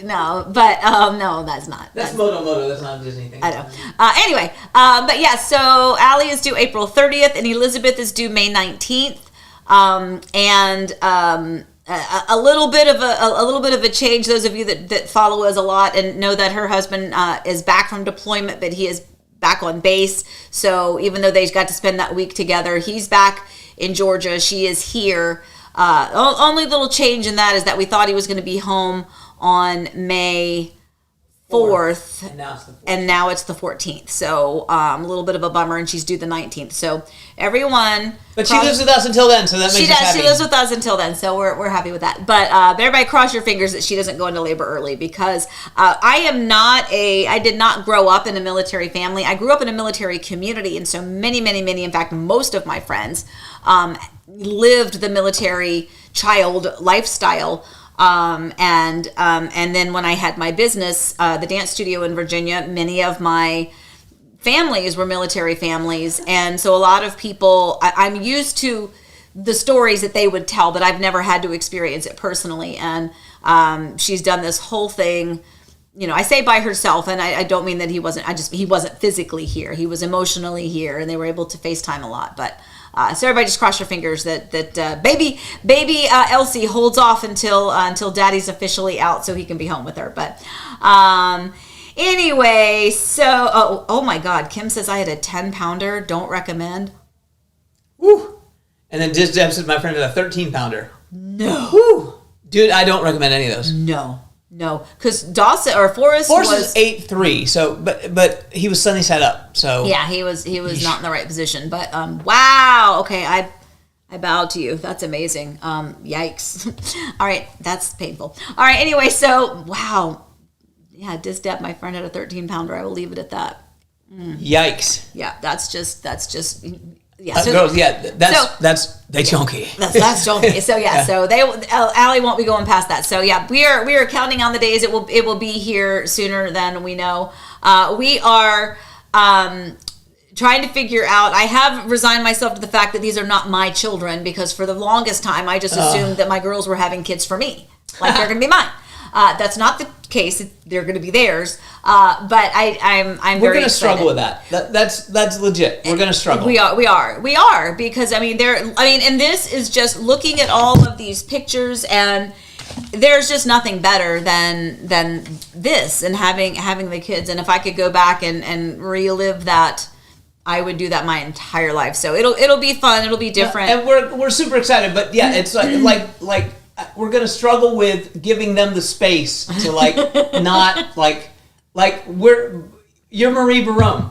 No, that's not. That's Moto. That's not a Disney thing. I know. Anyway, but yeah, so Allie is due April 30th, and Elizabeth is due May 19th. A little bit of a change. Those of you that follow us a lot and know that her husband is back from deployment, but he is back on base. So even though they got to spend that week together, he's back in Georgia. She is here. Only little change in that is that we thought he was going to be home on May 4th, and now it's the 14th. So a little bit of a bummer, and she's due the 19th. So everyone, but she lives with us until then, so that makes us happy. She lives with us until then, so we're happy with that. But everybody, cross your fingers that she doesn't go into labor early, because I did not grow up in a military family. I grew up in a military community, and so many, in fact, most of my friends lived the military child lifestyle. And then when I had my business, the dance studio in Virginia, many of my families were military families. And so a lot of people, I'm used to the stories that they would tell, but I've never had to experience it personally. And she's done this whole thing, I say by herself, and I don't mean that he wasn't physically here. He was emotionally here, and they were able to FaceTime a lot. But so everybody just cross your fingers that baby Elsie holds off until Daddy's officially out, so he can be home with her. But anyway, so oh my God, Kim says I had a 10-pounder. Don't recommend. Woo! And then Diz Deb said my friend had a 13-pounder. No. Woo! Dude, I don't recommend any of those. No, because Dawson or Forrest was 8'3", so but he was sunny side up, so yeah, he was not in the right position. But wow, okay, I bow to you. That's amazing. Yikes. All right, that's painful. All right, anyway, so wow, yeah, Diz Deb, my friend had a 13-pounder. I will leave it at that. Yikes. Yeah, that's just. Yeah, so, girls, that's they chunky. That's chunky. So yeah, so Allie won't be going past that. So yeah, we are counting on the days. It will be here sooner than we know. We are trying to figure out. I have resigned myself to the fact that these are not my children, because for the longest time I just assumed that my girls were having kids for me, like they're going to be mine. That's not the case. They're going to be theirs. But I'm We're very going to struggle with that. That's legit. We're going to struggle. We are because and this is just looking at all of these pictures, and there's just nothing better than this and having the kids. And if I could go back and relive that, I would do that my entire life. So it'll be fun. It'll be different. And we're super excited. But yeah, it's like we're gonna struggle with giving them the space to not you're Marie Barone.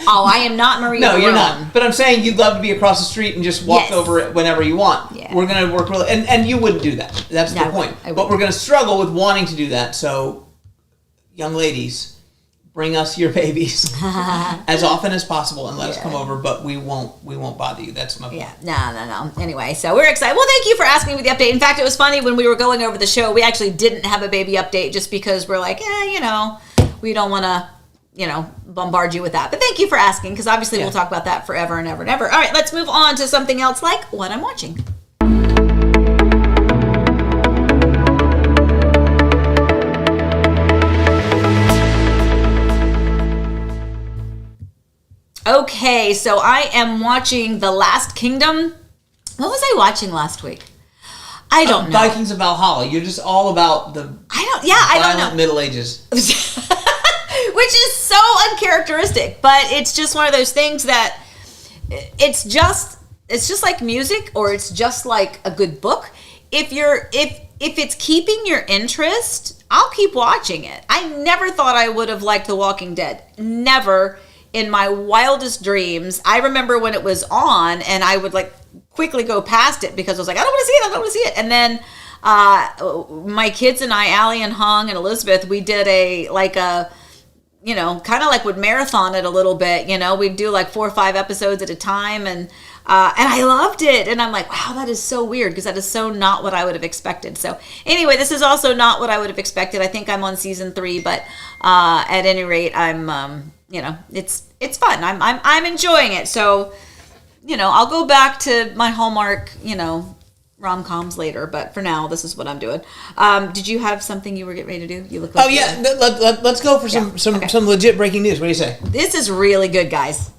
Oh, I am not Maria. No, you're Rome. not. But I'm saying you'd love to be across the street and just walk over it whenever you want. Yeah. We're going to work really, and you wouldn't do that. That's the point. But we're going to struggle with wanting to do that. So, young ladies, bring us your babies as often as possible and let us come over. But we won't bother you. That's my point. Yeah, no. Anyway, so we're excited. Well, thank you for asking me the update. In fact, it was funny when we were going over the show. We actually didn't have a baby update just because we're like, we don't want to, bombard you with that. But thank you for asking, because obviously we'll talk about that forever and ever and ever. All right, let's move on to something else like what I'm watching. Okay, so I am watching The Last Kingdom. What was I watching last week? I don't know. Vikings of Valhalla. You're just all about the violent Middle Ages. Which is so uncharacteristic, but it's just one of those things that it's just like music, or it's just like a good book. If it's keeping your interest, I'll keep watching it. I never thought I would have liked The Walking Dead. Never in my wildest dreams. I remember when it was on and I would like quickly go past it because I was like, I don't want to see it. And then my kids and I, Allie and Hung and Elizabeth, we did kind of like would marathon it a little bit. We'd do like 4 or 5 episodes at a time, and I loved it. And I'm like, wow, that is so weird, because that is so not what I would have expected. So anyway, this is also not what I would have expected. I think I'm on season 3, but at any rate, I'm it's fun. I'm enjoying it. So I'll go back to my Hallmark rom-coms later, but for now, this is what I'm doing. Did you have something you were getting ready to do? You look like let's go for some legit breaking news. What do you say? This is really good, guys.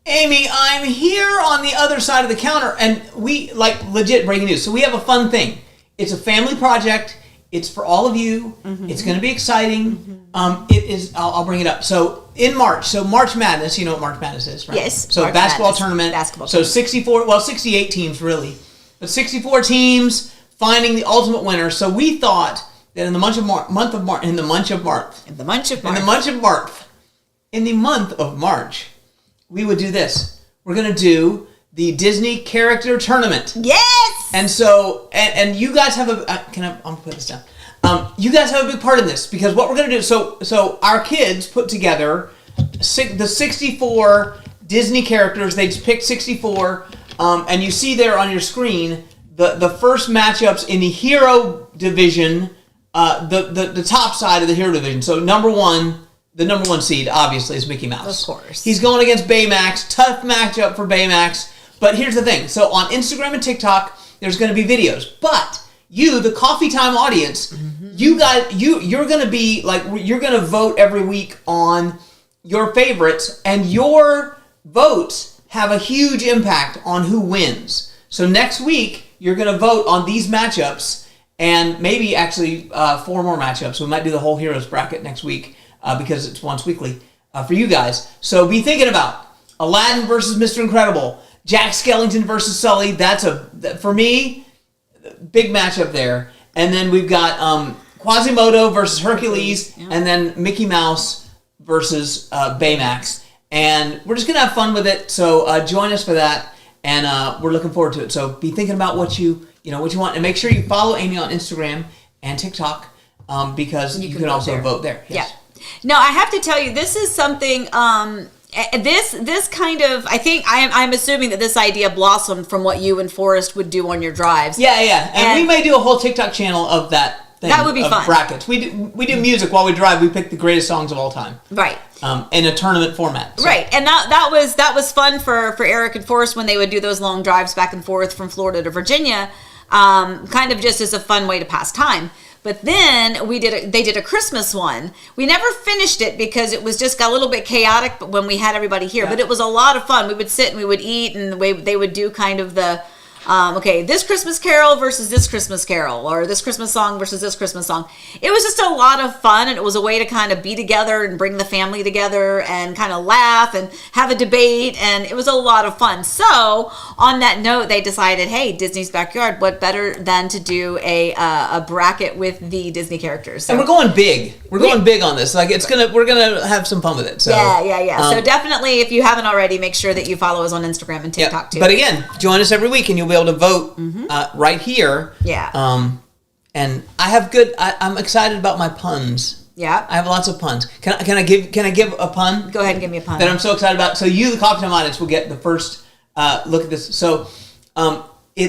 Amy, I'm here on the other side of the counter, and we legit breaking news. So we have a fun thing. It's a family project. It's for all of you. Mm-hmm. It's going to be exciting. Mm-hmm. It is. I'll bring it up. So in March, March Madness. You know what March Madness is, right? Yes. So basketball tournament. 68 teams really, but 64 teams finding the ultimate winner. So we thought that in the month of March, we would do this. We're going to do the Disney character tournament. Yes! And so, and you guys have I'm going to put this down. You guys have a big part in this, because what we're going to do, so our kids put together the 64 Disney characters. They just picked 64, and you see there on your screen the first matchups in the hero division, the top side of the hero division. So the number one seed, obviously, is Mickey Mouse. Of course. He's going against Baymax. Tough matchup for Baymax. But here's the thing. So on Instagram and TikTok, there's going to be videos. But you, the Coffee Time audience, you're going to be you're going to vote every week on your favorites, and your votes have a huge impact on who wins. So next week, you're going to vote on these matchups, and maybe actually 4 more matchups. We might do the whole Heroes bracket next week, because it's once weekly for you guys. So be thinking about Aladdin versus Mr. Incredible, Jack Skellington versus Sully. For me, big matchup there. And then we've got Quasimodo versus Hercules, and then Mickey Mouse versus Baymax. And we're just going to have fun with it. So join us for that, and we're looking forward to it. So be thinking about what you want, and make sure you follow Amy on Instagram and TikTok, because you can also vote there. Yes. Yeah. No, I have to tell you, this is something. This kind of, I think I'm assuming that this idea blossomed from what you and Forrest would do on your drives. Yeah. And we may do a whole TikTok channel of that thing. That would be fun. Brackets. We do music while we drive. We pick the greatest songs of all time. Right. In a tournament format. So. Right. And that was fun for Eric and Forrest when they would do those long drives back and forth from Florida to Virginia, kind of just as a fun way to pass time. But then they did a Christmas one. We never finished it because it was just got a little bit chaotic when we had everybody here. Yeah. But it was a lot of fun. We would sit and we would eat, and they would do kind of the Okay, this Christmas Carol versus this Christmas Carol, or this Christmas song versus this Christmas song. It was just a lot of fun, and it was a way to kind of be together and bring the family together and kind of laugh and have a debate, and it was a lot of fun. So, on that note, they decided, hey, Disney's Backyard, what better than to do a bracket with the Disney characters? So, and we're going big. We're going big on this. Like we're gonna have some fun with it. So yeah. So definitely, if you haven't already, make sure that you follow us on Instagram and TikTok too. But again, join us every week, and you'll be able to vote right here. Yeah. And I'm excited about my puns. Yeah. I have lots of puns. Can I give a pun? Go ahead and give me a pun. That I'm so excited about. So you, the Coffee Time audience, will get the first look at this. So I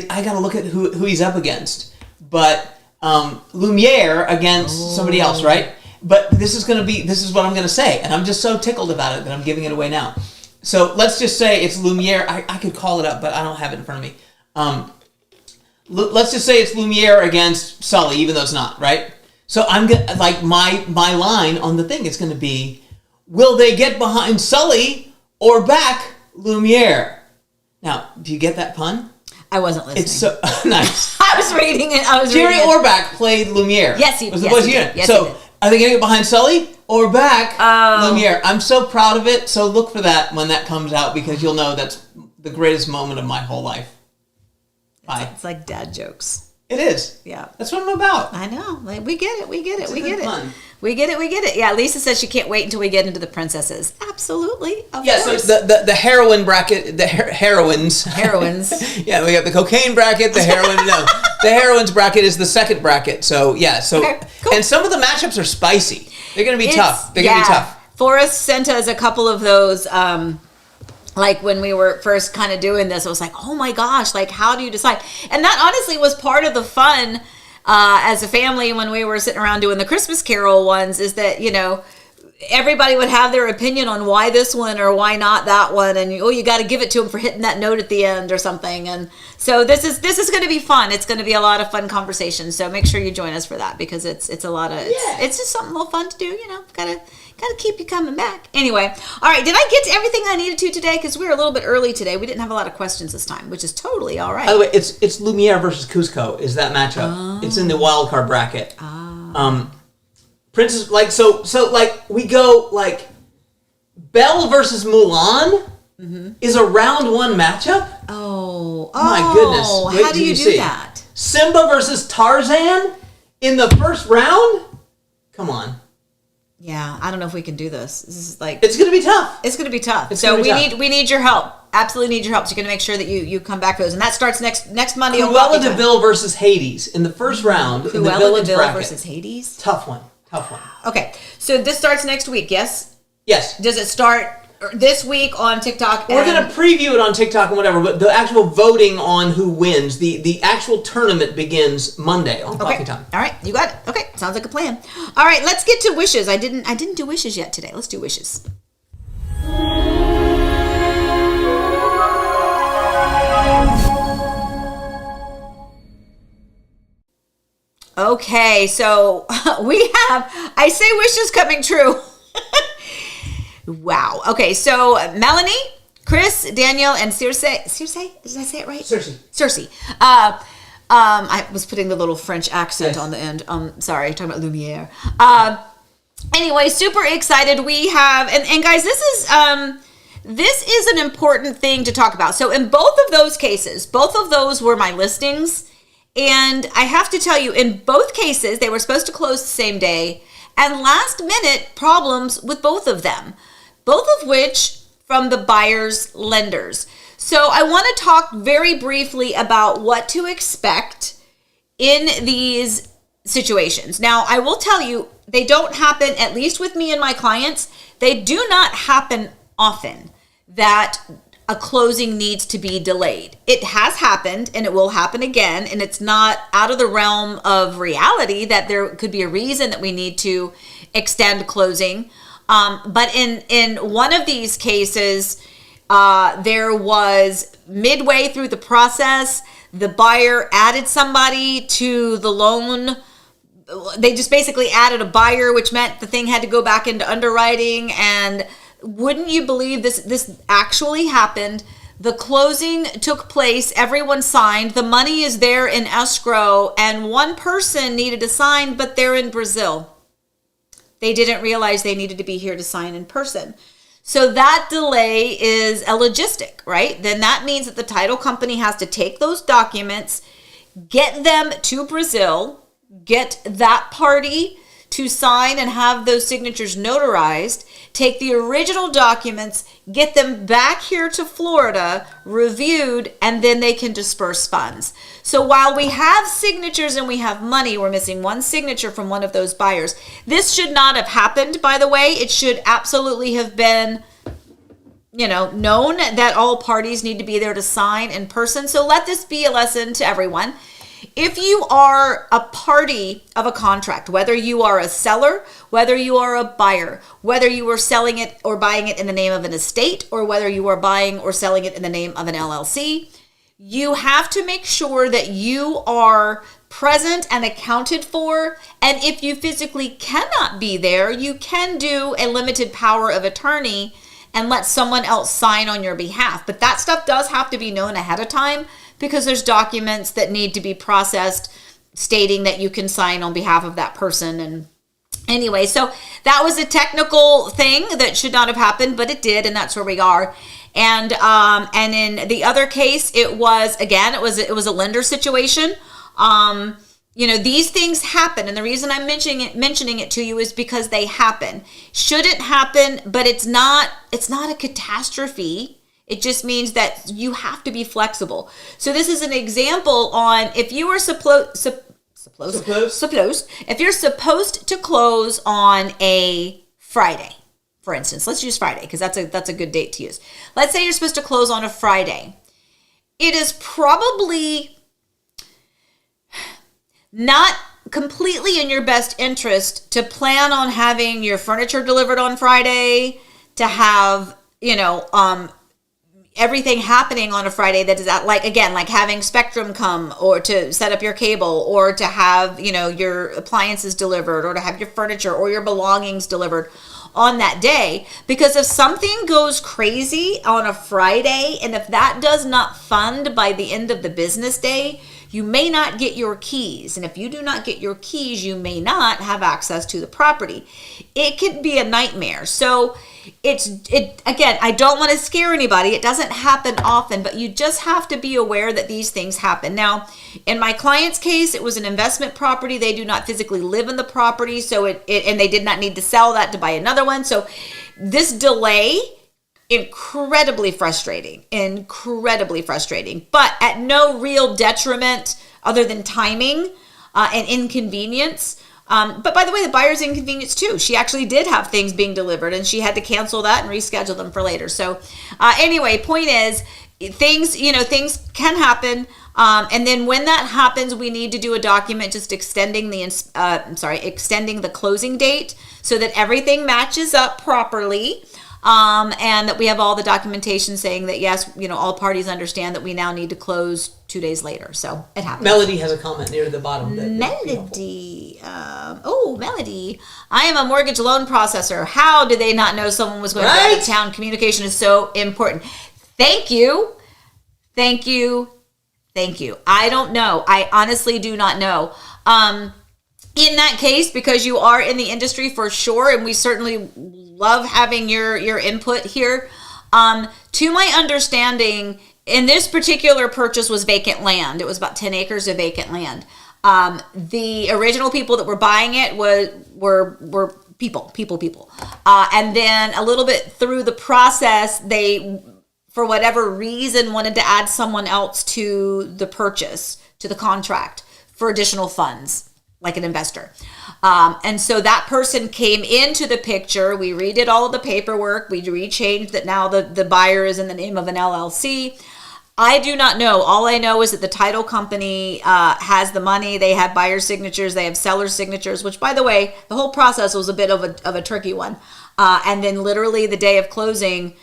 got to look at who he's up against. But Lumiere against somebody else, right? But this is what I'm going to say, and I'm just so tickled about it that I'm giving it away now. So let's just say it's Lumiere. I could call it up, but I don't have it in front of me. Let's just say it's Lumiere against Sully, even though it's not, right? So I'm gonna my line on the thing is going to be, will they get behind Sully or back Lumiere? Now, do you get that pun? I wasn't listening. It's so nice. I was reading it. Jerry Orbach played Lumiere. Yes, he was the yes, voice he unit. did. Yes, So he did. are they going to get behind Sully or back Lumiere? I'm so proud of it. So look for that when that comes out, because you'll know that's the greatest moment of my whole life. Bye. It's like dad jokes. It is. Yeah. That's what I'm about. I know. Like, we get it. We get it. It's a We good get pun. it. We get it. We get it. Yeah. Lisa says she can't wait until we get into the princesses. Absolutely. Of course. So the heroine bracket, the heroines. Heroines. Yeah, we got the cocaine bracket, the heroine. No, the heroines bracket is the second bracket. So yeah. So Okay, cool. And some of the matchups are spicy. They're going to be tough. They're going to be tough. Forrest sent us a couple of those. Like when we were first kind of doing this, I was like, oh my gosh, like how do you decide? And that honestly was part of the fun as a family when we were sitting around doing the Christmas Carol ones, is that, everybody would have their opinion on why this one or why not that one, and you got to give it to them for hitting that note at the end or something. And so this is going to be fun. It's going to be a lot of fun conversation. So make sure you join us for that, because it's a lot of it's just something a little fun to do. Gotta keep you coming back. Anyway, all right. Did I get to everything I needed to today? Because we were a little bit early today. We didn't have a lot of questions this time, which is totally all right. By the way, it's Lumiere versus Cusco is that matchup. Oh. It's in the wild card bracket. Oh. Princess, we go Belle versus Mulan is a round one matchup. Oh my goodness! Wait, how do you do that? Simba versus Tarzan in the first round. Come on. Yeah, I don't know if we can do this. This is it's going to be tough. It's going to be tough. So we need your help. Absolutely need your help. So you're going to make sure that you come back for those, and that starts next Monday. Cruella de Vil versus Hades in the first round. Cruella de Vil versus Hades. Tough one. Okay, so this starts next week. Yes. Yes. Does it start this week on TikTok? We're going to preview it on TikTok and whatever, but the actual voting on who wins, the actual tournament begins Monday on Coffee Time. All right, you got it. Okay, sounds like a plan. All right, let's get to wishes. I didn't do wishes yet today. Let's do wishes. Okay, so we have, I say wishes coming true. Wow. Okay, so Melanie, Chris, Daniel, and Circe. Did I say it right? Circe. I was putting the little French accent on the end. Sorry, talking about Lumiere. Anyway, super excited. We have, and guys, this is an important thing to talk about. So in both of those cases, both of those were my listings. And I have to tell you, in both cases, they were supposed to close the same day, and last minute problems with both of them, both of which from the buyer's lenders. So I want to talk very briefly about what to expect in these situations. Now, I will tell you, they don't happen, at least with me and my clients, they do not happen often that a closing needs to be delayed. It has happened, and it will happen again, and it's not out of the realm of reality that there could be a reason that we need to extend closing. But in one of these cases, there was midway through the process, the buyer added somebody to the loan. They just basically added a buyer, which meant the thing had to go back into underwriting. And wouldn't you believe this actually happened? The closing took place, everyone signed, the money is there in escrow, and one person needed to sign, but they're in Brazil. They didn't realize they needed to be here to sign in person. So that delay is a logistic, right? Then that means that the title company has to take those documents, get them to Brazil, get that party to sign and have those signatures notarized, take the original documents, get them back here to Florida, reviewed, and then they can disperse funds. So while we have signatures and we have money, we're missing one signature from one of those buyers. This should not have happened, by the way. It should absolutely have been, known that all parties need to be there to sign in person. So let this be a lesson to everyone. If you are a party of a contract, whether you are a seller, whether you are a buyer, whether you are selling it or buying it in the name of an estate, or whether you are buying or selling it in the name of an LLC, you have to make sure that you are present and accounted for. And if you physically cannot be there, you can do a limited power of attorney and let someone else sign on your behalf. But that stuff does have to be known ahead of time, because there's documents that need to be processed stating that you can sign on behalf of that person. And anyway, so that was a technical thing that should not have happened, but it did, and that's where we are. And in the other case, it was a lender situation. These things happen, and the reason I'm mentioning it to you is because they happen. Shouldn't happen, but it's not a catastrophe. It just means that you have to be flexible. So this is an example on if you are supposed to close on a Friday, for instance. Let's use Friday because that's a good date to use. Let's say you're supposed to close on a Friday. It is probably not completely in your best interest to plan on having your furniture delivered on Friday, to have, everything happening on a Friday that is like having Spectrum come, or to set up your cable, or to have, your appliances delivered, or to have your furniture or your belongings delivered on that day. Because if something goes crazy on a Friday, and if that does not fund by the end of the business day, you may not get your keys. And if you do not get your keys, you may not have access to the property. It could be a nightmare. So again, I don't want to scare anybody. It doesn't happen often, but you just have to be aware that these things happen. Now, in my client's case, it was an investment property. They do not physically live in the property, so and they did not need to sell that to buy another one. So this delay, incredibly frustrating, but at no real detriment other than timing and inconvenience. But by the way, the buyer's inconvenience too. She actually did have things being delivered, and she had to cancel that and reschedule them for later. So anyway, point is, things can happen. And then when that happens, we need to do a document just extending the closing date so that everything matches up properly. And that we have all the documentation saying that, yes, all parties understand that we now need to close 2 days later. So it happens. Melody has a comment near the bottom. Melody. Melody. I am a mortgage loan processor. How did they not know someone was going to be out of town? Communication is so important. Thank you. I don't know. I honestly do not know. In that case, because you are in the industry for sure, and we certainly love having your input here. To my understanding, in this particular purchase was vacant land. It was about 10 acres of vacant land. The original people that were buying it were people. And then a little bit through the process, they, for whatever reason, wanted to add someone else to the purchase, to the contract, for additional funds, like an investor. And so that person came into the picture. We redid all of the paperwork. We rechanged that now the buyer is in the name of an LLC. I do not know. All I know is that the title company has the money. They have buyer signatures. They have seller signatures, which, by the way, the whole process was a bit of a tricky one. And then literally the day of closing,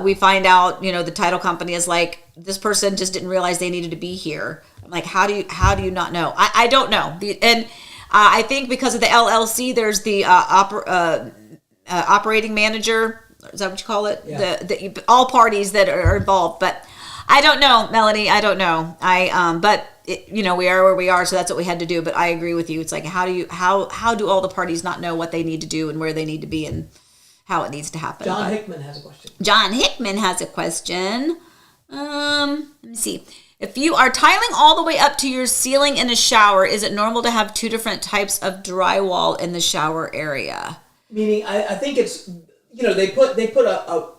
we find out, the title company is like, this person just didn't realize they needed to be here. I'm like, how do you not know? I don't know. I think because of the LLC, there's the operating manager Is that what you call it? Yeah. All parties that are involved. But I don't know, Melanie. I don't know. But we are where we are, so that's what we had to do. But I agree with you. It's like, how do all the parties not know what they need to do and where they need to be and how it needs to happen? John Hickman has a question. John Hickman has a question. Let me see. If you are tiling all the way up to your ceiling in a shower, is it normal to have 2 different types of drywall in the shower area? Meaning, I think it's, they put a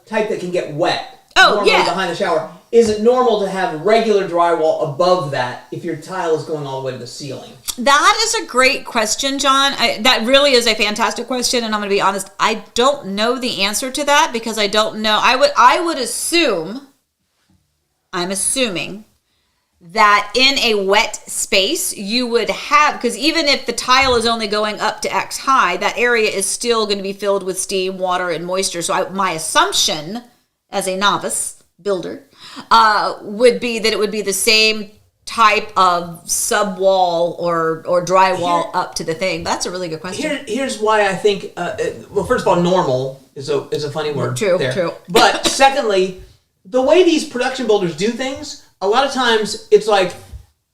type that can get wet. Oh, yeah. Behind the shower. Is it normal to have regular drywall above that if your tile is going all the way to the ceiling? That is a great question, John. That really is a fantastic question, and I'm going to be honest. I don't know the answer to that because I don't know. I would assume. I'm assuming that in a wet space you would have, because even if the tile is only going up to X high, that area is still going to be filled with steam, water, and moisture. So my assumption as a novice builder would be that it would be the same type of subwall or drywall up to the thing. That's a really good question. Here's why I think, first of all, normal is a funny word. True. But secondly, the way these production builders do things, a lot of times it's like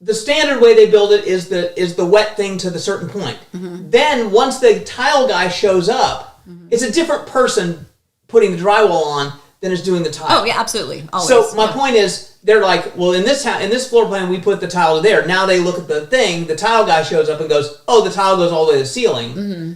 the standard way they build it is the wet thing to the certain point. Mm-hmm. Then once the tile guy shows up, it's a different person putting the drywall on than is doing the tile. Oh yeah, absolutely. Always. So my point is, they're like, well, in this floor plan, we put the tile to there. Now they look at the thing, the tile guy shows up and goes, oh, the tile goes all the way to the ceiling. Mm-hmm.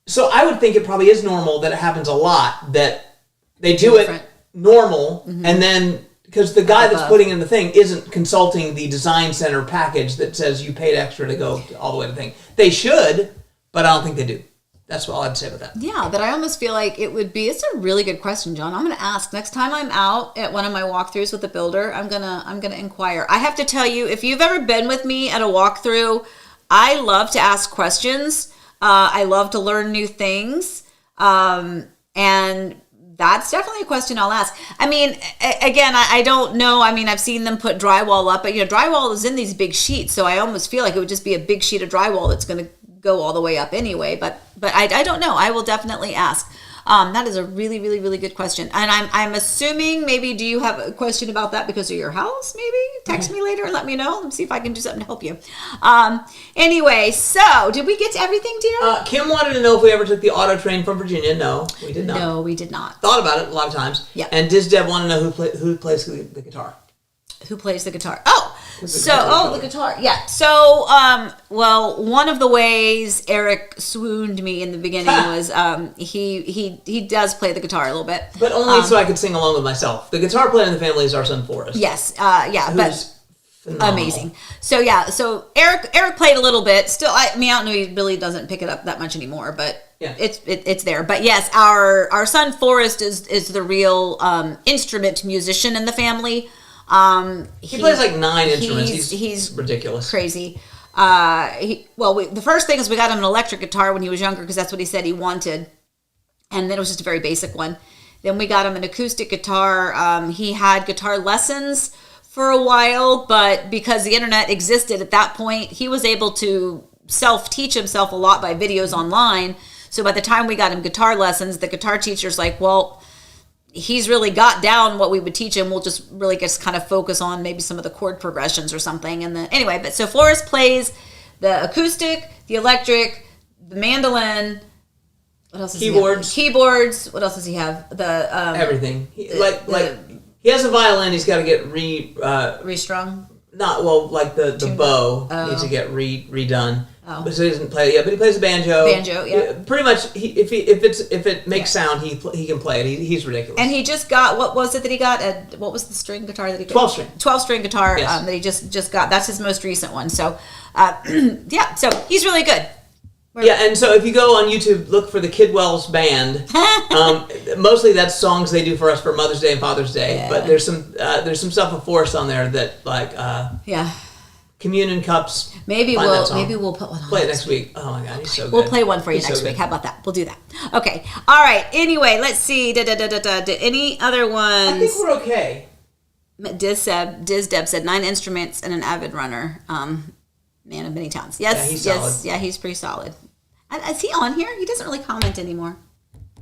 So I would think it probably is normal that it happens a lot, that they do it normal, and then, because the guy that's putting in the thing isn't consulting the design center package that says you paid extra to go all the way to the thing. They should, but I don't think they do. That's all I'd say about that. Yeah, but I almost feel like it's a really good question, John. I'm going to ask next time I'm out at one of my walkthroughs with the builder. I'm going to inquire. I have to tell you, if you've ever been with me at a walkthrough, I love to ask questions. I love to learn new things. And that's definitely a question I'll ask. I mean, again, I don't know. I mean, I've seen them put drywall up, but drywall is in these big sheets, so I almost feel like it would just be a big sheet of drywall that's going to go all the way up anyway. But I don't know. I will definitely ask. That is a really, really, really good question. And I'm assuming, maybe, do you have a question about that because of your house? Maybe text me later and let me know and see if I can do something to help you. Anyway, so did we get to everything, dear? Kim wanted to know if we ever took the auto train from Virginia. No, we did not. No, we did not. Thought about it a lot of times. Yeah. And Dizdeb wanted to know who plays the guitar. Who plays the guitar? The guitar. Yeah. So, one of the ways Eric swooned me in the beginning was he does play the guitar a little bit, but only so I could sing along with myself. The guitar player in the family is our son Forrest. Yes. But phenomenal. Amazing. So So Eric played a little bit. Still, I don't know. He really doesn't pick it up that much anymore, but. Yeah. It's there. But yes, our son Forrest is the real instrument musician in the family. He plays like 9 instruments. He's ridiculous. Crazy. The first thing is we got him an electric guitar when he was younger because that's what he said he wanted. And then it was just a very basic one. Then we got him an acoustic guitar. He had guitar lessons for a while, but because the internet existed at that point, he was able to self-teach himself a lot by videos online. So by the time we got him guitar lessons, the guitar teacher's like, well, he's really got down what we would teach him. We'll just really just kind of focus on maybe some of the chord progressions or something. And anyway, but so Forrest plays the acoustic, the electric, the mandolin. What else? Keyboards. What else does he have? Everything. He has a violin. He's got to get restrung. The bow needs to get redone. Oh. So he doesn't play it yet, but he plays the banjo. Yeah. Pretty much, if it makes sound, he can play it. He's ridiculous. And he just got, what was it that he got? What was the string guitar that he got? 12-string. 12-string guitar. Yes. That he just got. That's his most recent one. So, so he's really good. And so if you go on YouTube, look for the Kidwell's band. Mostly that's songs they do for us for Mother's Day and Father's Day. Yeah. But there's some stuff of Forrest on there that communion cups. Maybe we'll put one on. Play it next week. Oh my God, he's so good. We'll play one for you next week. How about that? We'll do that. Okay. All right. Anyway, let's see. Any other ones? I think we're okay. Dizdeb said 9 instruments and an avid runner. Man of many talents. Yes. Yeah, he's solid. Yeah, he's pretty solid. Is he on here? He doesn't really comment anymore.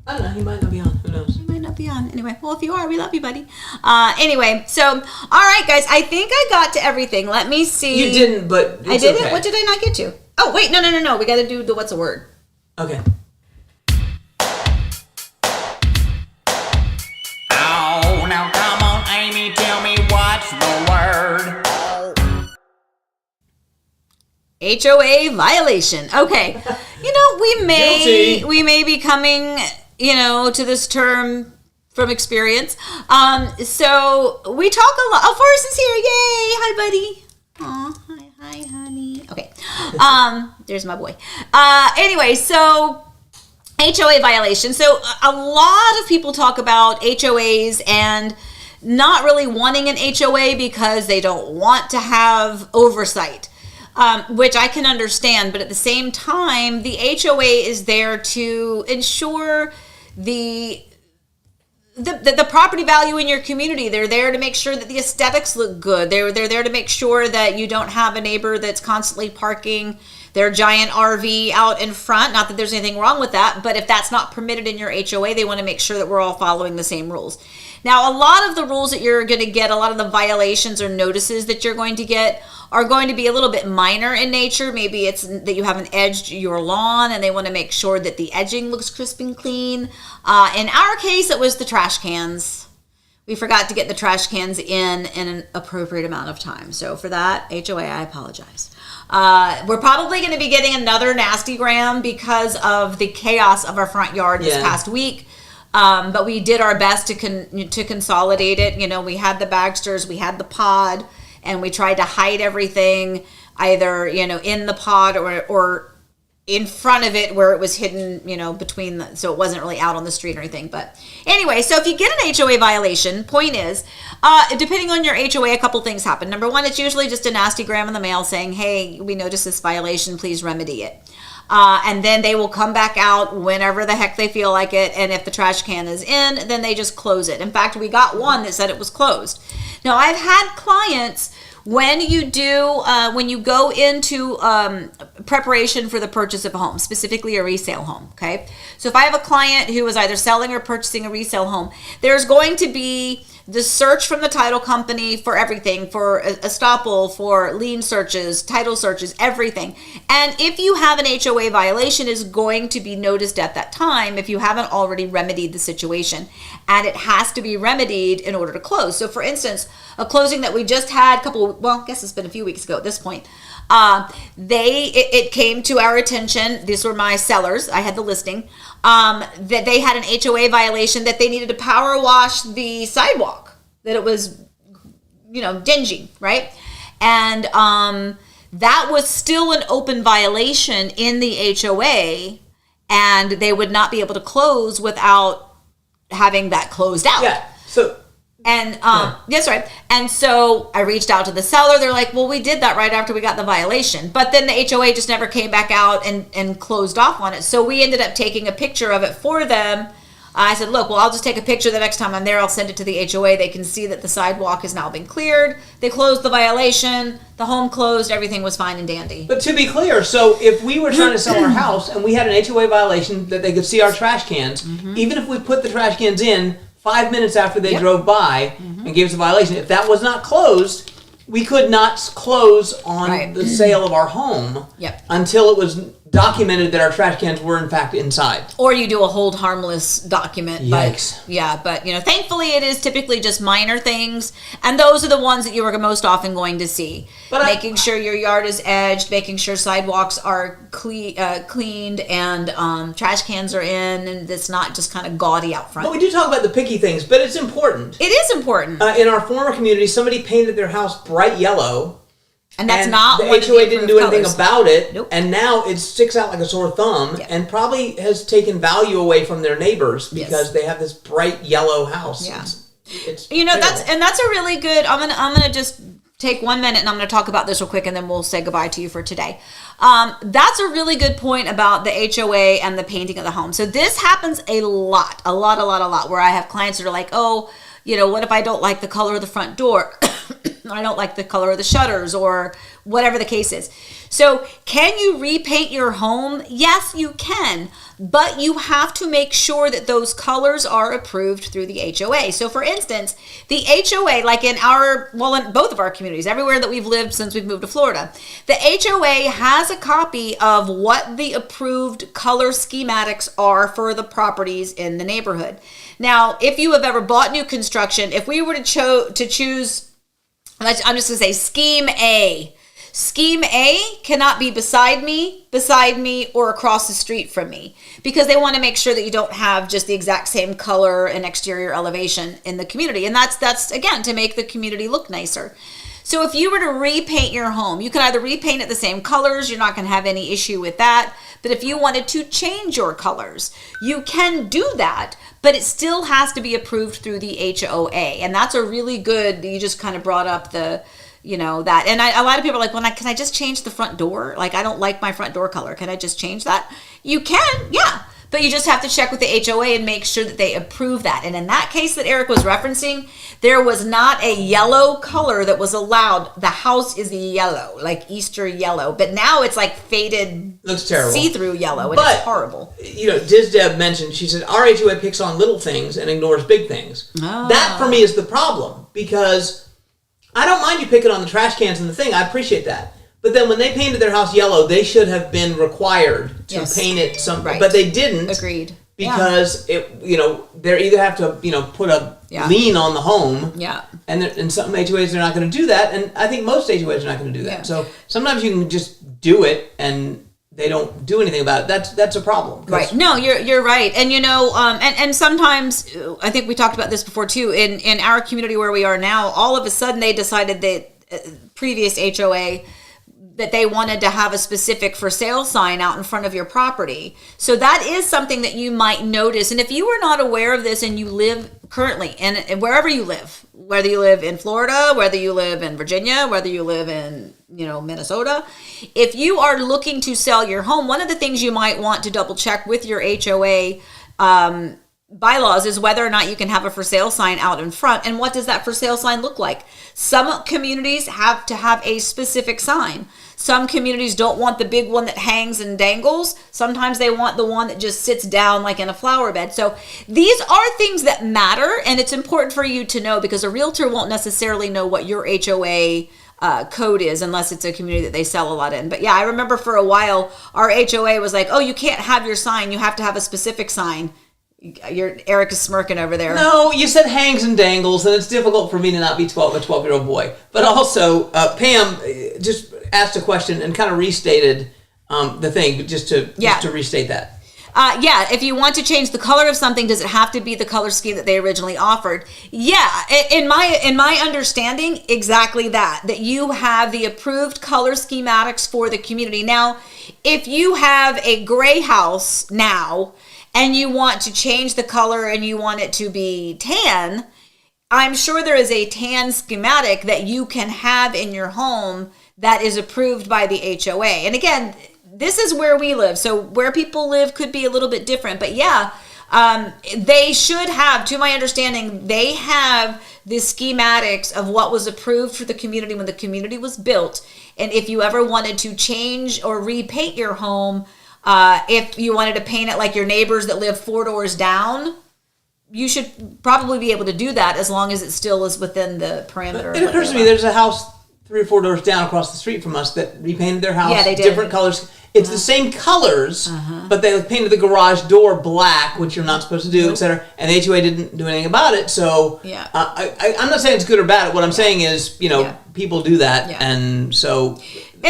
I don't know. He might not be on. Who knows? He might not be on. Anyway, well, if you are, we love you, buddy. Anyway, so, all right, guys. I think I got to everything. Let me see. You didn't, but it's I didn't? okay. What did I not get to? Oh, wait. No. We got to do the what's a word. Okay. Oh, now come on, Amy, tell me what's the word. HOA violation. Okay. We may be coming, to this term from experience. So we talk a lot. Oh, Forrest is here. Yay. Hi, buddy. Aw, hi, honey. Okay. There's my boy. Anyway, so HOA violation. So a lot of people talk about HOAs and not really wanting an HOA because they don't want to have oversight. Which I can understand, but at the same time, the HOA is there to ensure the property value in your community. They're there to make sure that the aesthetics look good. They're there to make sure that you don't have a neighbor that's constantly parking their giant RV out in front. Not that there's anything wrong with that, but if that's not permitted in your HOA, they want to make sure that we're all following the same rules. Now, a lot of the rules that you're going to get, a lot of the violations or notices that you're going to get are going to be a little bit minor in nature. Maybe it's that you haven't edged your lawn and they want to make sure that the edging looks crisp and clean. In our case, it was the trash cans. We forgot to get the trash cans in an appropriate amount of time. So for that, HOA, I apologize. We're probably going to be getting another nasty gram because of the chaos of our front yard this past week. But we did our best to consolidate it. We had the Bagsters, we had the pod, and we tried to hide everything either, in the pod or in front of it where it was hidden, between so it wasn't really out on the street or anything. But anyway, so if you get an HOA violation, point is, depending on your HOA, a couple things happen. Number one, it's usually just a nasty gram in the mail saying, hey, we noticed this violation, please remedy it. And then they will come back out whenever the heck they feel like it. And if the trash can is in, then they just close it. In fact, we got one that said it was closed. Now, I've had clients, when you go into preparation for the purchase of a home, specifically a resale home, okay? So if I have a client who is either selling or purchasing a resale home, there's going to be the search from the title company for everything, for estoppel, for lien searches, title searches, everything. And if you have an HOA violation, is going to be noticed at that time if you haven't already remedied the situation. And it has to be remedied in order to close. So for instance, a closing that we just had I guess it's been a few weeks ago at this point, it came to our attention. These were my sellers. I had the listing. That they had an HOA violation, that they needed to power wash the sidewalk, that it was, dingy, right? And that was still an open violation in the HOA, and they would not be able to close without having that closed out. Yeah. So. And that's right. And so I reached out to the seller. They're like, well, we did that right after we got the violation. But then the HOA just never came back out and closed off on it. So we ended up taking a picture of it for them. I said, look, well, I'll just take a picture the next time I'm there. I'll send it to the HOA. They can see that the sidewalk has now been cleared. They closed the violation. The home closed. Everything was fine and dandy. But to be clear, so if we were trying to sell our house and we had an HOA violation that they could see our trash cans, even if we put the trash cans in 5 minutes after they drove by and gave us a violation, if that was not closed, we could not close on the sale of our home until it was documented that our trash cans were in fact inside. Or you do a hold harmless document. Yikes. But thankfully it is typically just minor things, and those are the ones that you are most often going to see. But making sure your yard is edged, making sure sidewalks are cleaned, and trash cans are in, and it's not just kind of gaudy out front. But we do talk about the picky things, but it's important. It is important. In our former community, somebody painted their house bright yellow. And that's not the one HOA of the didn't do anything colors. About it, Nope. And now it sticks out like a sore thumb, and probably has taken value away from their neighbors because they have this bright yellow house. Yeah, it's that's a really good. I'm gonna just take 1 minute and I'm gonna talk about this real quick, and then we'll say goodbye to you for today. That's a really good point about the HOA and the painting of the home. So this happens a lot, where I have clients that are like, oh, what if I don't like the color of the front door? I don't like the color of the shutters, or whatever the case is. So can you repaint your home? Yes, you can, but you have to make sure that those colors are approved through the HOA. So for instance, the HOA, like in both of our communities, everywhere that we've lived since we've moved to Florida, the HOA has a copy of what the approved color schematics are for the properties in the neighborhood. Now, if you have ever bought new construction, if we were to choose, I'm just going to say scheme A. Scheme A cannot be beside me, or across the street from me, because they want to make sure that you don't have just the exact same color and exterior elevation in the community. And that's again, to make the community look nicer. So if you were to repaint your home, you can either repaint it the same colors, you're not going to have any issue with that. But if you wanted to change your colors, you can do that, but it still has to be approved through the HOA. And that's a really good, you just kind of brought up that. And a lot of people are like, well, can I just change the front door? Like, I don't like my front door color. Can I just change that? You can, yeah. But you just have to check with the HOA and make sure that they approve that. And in that case that Eric was referencing, there was not a yellow color that was allowed. The house is yellow, like Easter yellow. But now it's like faded, looks terrible, see-through yellow, and it's horrible. Dizdeb mentioned, she said, our HOA picks on little things and ignores big things. Oh. That, for me, is the problem, because I don't mind you picking on the trash cans and the thing. I appreciate that. But then when they painted their house yellow, they should have been required to paint it right. But they didn't. Agreed. Because they either have to, put a lien on the home. Yeah. And some HOAs are not going to do that. And I think most HOAs are not going to do that. Yeah. So sometimes you can just do it and they don't do anything about it. That's a problem. Right. No, you're right. And and sometimes, I think we talked about this before too, in our community where we are now, all of a sudden they decided that previous HOA that they wanted to have a specific for sale sign out in front of your property. So that is something that you might notice. And if you are not aware of this and you live currently, and wherever you live, whether you live in Florida, whether you live in Virginia, whether you live in, Minnesota, if you are looking to sell your home, one of the things you might want to double check with your HOA bylaws is whether or not you can have a for sale sign out in front. And what does that for sale sign look like? Some communities have to have a specific sign. Some communities don't want the big one that hangs and dangles. Sometimes they want the one that just sits down like in a flower bed. So these are things that matter, and it's important for you to know, because a realtor won't necessarily know what your HOA code is unless it's a community that they sell a lot in. But yeah, I remember for a while our HOA was like, oh, you can't have your sign. You have to have a specific sign. Eric is smirking over there. No, you said hangs and dangles, and it's difficult for me to not be a 12-year-old boy. But also, Pam just asked a question and kind of restated the thing, just to restate that. If you want to change the color of something, does it have to be the color scheme that they originally offered? Yeah, in my understanding, exactly that you have the approved color schematics for the community. Now, if you have a gray house now, and you want to change the color and you want it to be tan, I'm sure there is a tan schematic that you can have in your home that is approved by the HOA. And again, this is where we live. So where people live could be a little bit different. But yeah, they should have, to my understanding, they have the schematics of what was approved for the community when the community was built. And if you ever wanted to change or repaint your home, if you wanted to paint it like your neighbors that live 4 doors down, you should probably be able to do that as long as it still is within the parameter. It occurs to me there's a house 3 or 4 doors down across the street from us that repainted their house. Yeah, they did. Different colors. It's the same colors, but they painted the garage door black, which you're not supposed to do, etc. And the HOA didn't do anything about it. So I'm not saying it's good or bad. What I'm saying is, people do that, and so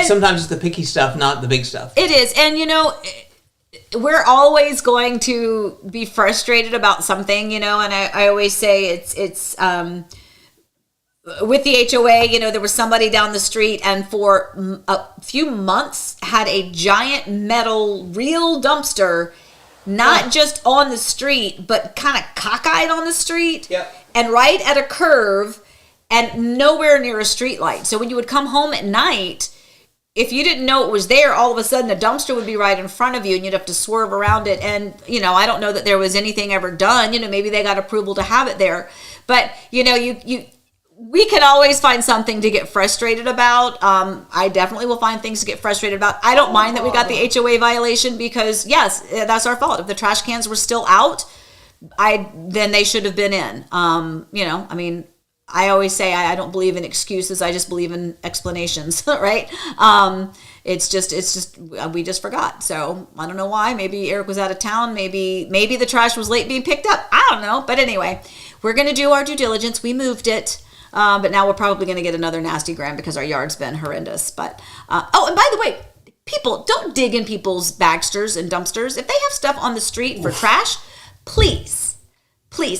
sometimes it's the picky stuff, not the big stuff. It is, and we're always going to be frustrated about something, and I always say it's with the HOA, there was somebody down the street and for a few months had a giant metal real dumpster, not just on the street, but kind of cockeyed on the street and right at a curve and nowhere near a street light. So when you would come home at night, if you didn't know it was there, all of a sudden a dumpster would be right in front of you and you'd have to swerve around it. And, I don't know that there was anything ever done. Maybe they got approval to have it there. But, we can always find something to get frustrated about. I definitely will find things to get frustrated about. I don't mind that we got the HOA violation because, yes, that's our fault. If the trash cans were still out, then they should have been in. I mean, I always say I don't believe in excuses. I just believe in explanations, right? It's just we just forgot. So I don't know why. Maybe Eric was out of town. Maybe the trash was late being picked up. I don't know. But anyway, we're going to do our due diligence. We moved it. But now we're probably going to get another nasty gram because our yard's been horrendous. But and by the way, people, don't dig in people's bagsters and dumpsters. If they have stuff on the street for trash, please,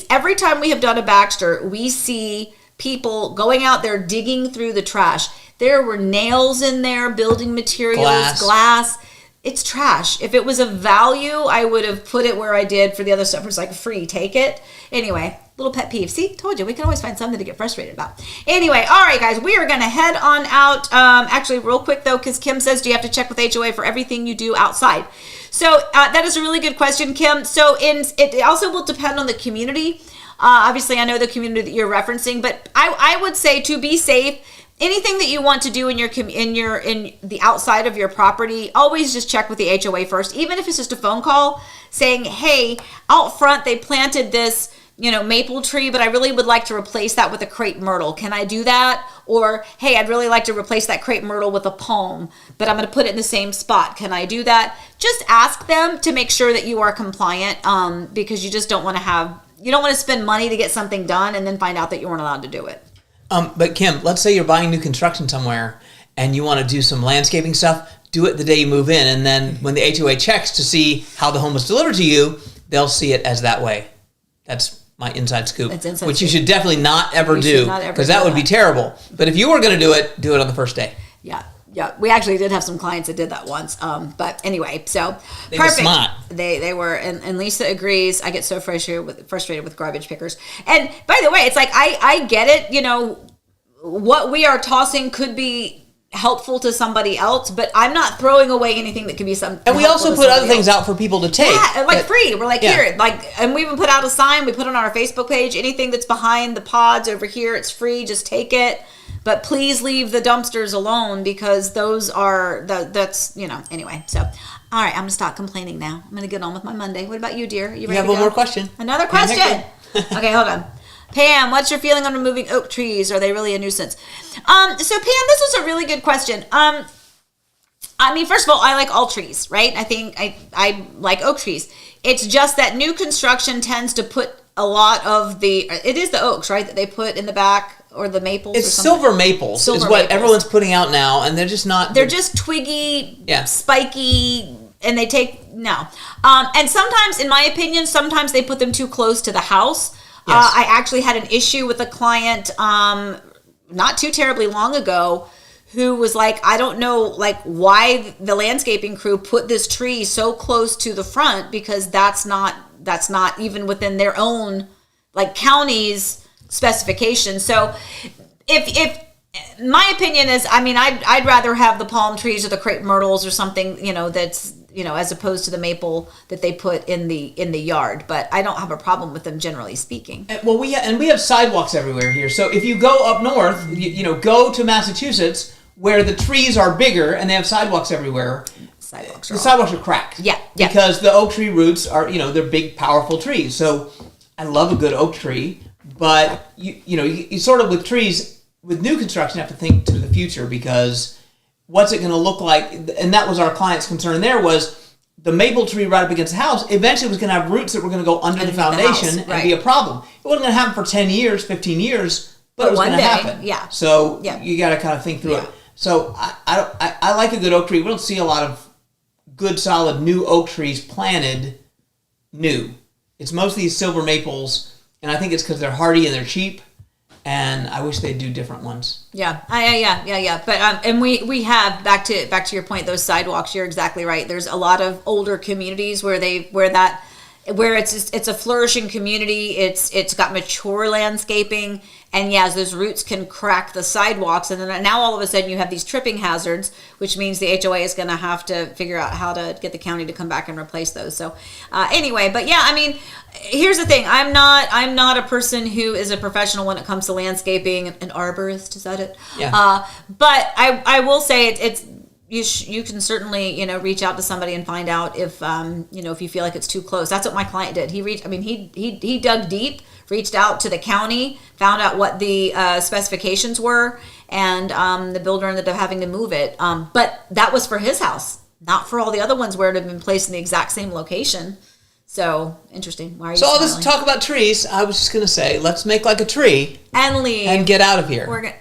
every time we have done a Baxter, we see people going out there digging through the trash. There were nails in there, building materials, glass. It's trash. If it was of value, I would have put it where I did for the other stuff. It's like free, take it. Anyway, little pet peeve. See, told you, we can always find something to get frustrated about. Anyway, all right, guys, we are going to head on out. Actually, real quick, though, because Kim says, do you have to check with HOA for everything you do outside? So that is a really good question, Kim. So it also will depend on the community. Obviously, I know the community that you're referencing, but I would say to be safe, anything that you want to do in the outside of your property, always just check with the HOA first, even if it's just a phone call saying, hey, out front they planted this maple tree, but I really would like to replace that with a crepe myrtle. Can I do that? Or, hey, I'd really like to replace that crepe myrtle with a palm, but I'm going to put it in the same spot. Can I do that? Just ask them to make sure that you are compliant, because you just don't want to spend money to get something done and then find out that you weren't allowed to do it. But Kim, let's say you're buying new construction somewhere and you want to do some landscaping stuff. Do it the day you move in, and then when the HOA checks to see how the home was delivered to you, they'll see it as that way. That's my inside scoop, which you should definitely not ever do, because that would be terrible. But if you were going to do it on the first day. Yeah. We actually did have some clients that did that once. But anyway, so they perfect. Were smart. They were, and Lisa agrees. I get so frustrated with garbage pickers. And by the way, it's like I get it. What we are tossing could be helpful to somebody else, but I'm not throwing away anything that could be something. And we also put other things out for people to take. Yeah, free. We're here, and we even put out a sign. We put on our Facebook page, anything that's behind the pods over here, it's free. Just take it. But please leave the dumpsters alone, because those are anyway. So, all right, I'm gonna stop complaining now. I'm gonna get on with my Monday. What about you, dear? You ready have one more question? Another question. Okay, hold on. Pam, what's your feeling on removing oak trees? Are they really a nuisance? So Pam, this is a really good question. I mean, first of all, I like all trees, right? I think I like oak trees. It's just that new construction tends to put a lot of it is the oaks, right, that they put in the back, or the maples. It's silver maples is what everyone's putting out now, and they're just not. They're just twiggy, spiky, and they take and sometimes, in my opinion, sometimes they put them too close to the house. Yes. I actually had an issue with a client not too terribly long ago who was like, I don't know why the landscaping crew put this tree so close to the front, because that's not even within their own county's specifications. So if my opinion is, I mean, I'd rather have the palm trees or the crepe myrtles or something, that's, as opposed to the maple that they put in the yard. But I don't have a problem with them, generally speaking. Well, we have sidewalks everywhere here. So if you go up north, go to Massachusetts, where the trees are bigger and they have sidewalks everywhere. Sidewalks are cracked. Yeah. Because the oak tree roots are, they're big, powerful trees. So I love a good oak tree, but you sort of, with trees, with new construction, have to think to the future, because what's it going to look like? And that was our client's concern. There was the maple tree right up against the house. Eventually, was going to have roots that were going to go under the foundation and be a problem. It wasn't going to happen for 10 years, 15 years, but it was going to happen. Yeah. So you got to kind of think through it. So I like a good oak tree. We don't see a lot of good, solid new oak trees planted new. It's mostly silver maples, and I think it's because they're hardy and they're cheap. And I wish they'd do different ones. Yeah. But and we have, back to your point, those sidewalks. You're exactly right. There's a lot of older communities where that where it's a flourishing community. It's got mature landscaping, and yes, those roots can crack the sidewalks, and then now all of a sudden you have these tripping hazards, which means the HOA is going to have to figure out how to get the county to come back and replace those. So anyway, but yeah, I mean, here's the thing: I'm not a person who is a professional when it comes to landscaping. An arborist, is that it? Yeah. But I will say it's. You can certainly, reach out to somebody and find out if, if you feel like it's too close. That's what my client did. He dug deep, reached out to the county, found out what the specifications were, and the builder ended up having to move it. But that was for his house, not for all the other ones where it had been placed in the exact same location. So, interesting. Why are you all smiling? this talk about trees, I was just going to say, let's make like a tree. And leave. And get out of here. We're going to...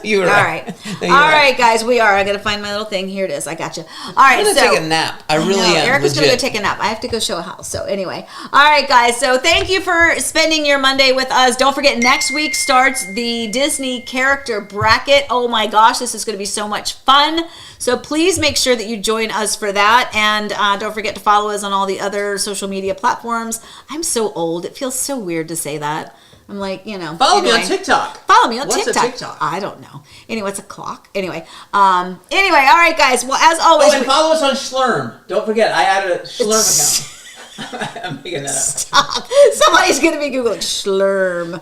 You were all right. right. All right, guys, we are. I got to find my little thing. Here it is. I got you. All right, I'm going to take a nap. I really am. Erica's going to go take a nap. I have to go show a house. So anyway. All right, guys. So thank you for spending your Monday with us. Don't forget, next week starts the Disney character bracket. Oh my gosh, this is going to be so much fun. So please make sure that you join us for that. And don't forget to follow us on all the other social media platforms. I'm so old. It feels so weird to say that. I'm like, Follow me on TikTok. Follow me on What's TikTok. a TikTok? I don't know. Anyway, it's a clock. Anyway, all right, guys. Well, as always. Oh, and follow us on Schlurm. Don't forget, I added a Schlurm account. I'm making that up. Stop. Somebody's going to be Googling Schlurm.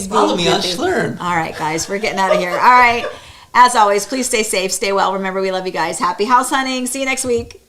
Follow me on Schlurm. All right, guys. We're getting out of here. All right. As always, please stay safe, stay well. Remember, we love you guys. Happy house hunting. See you next week.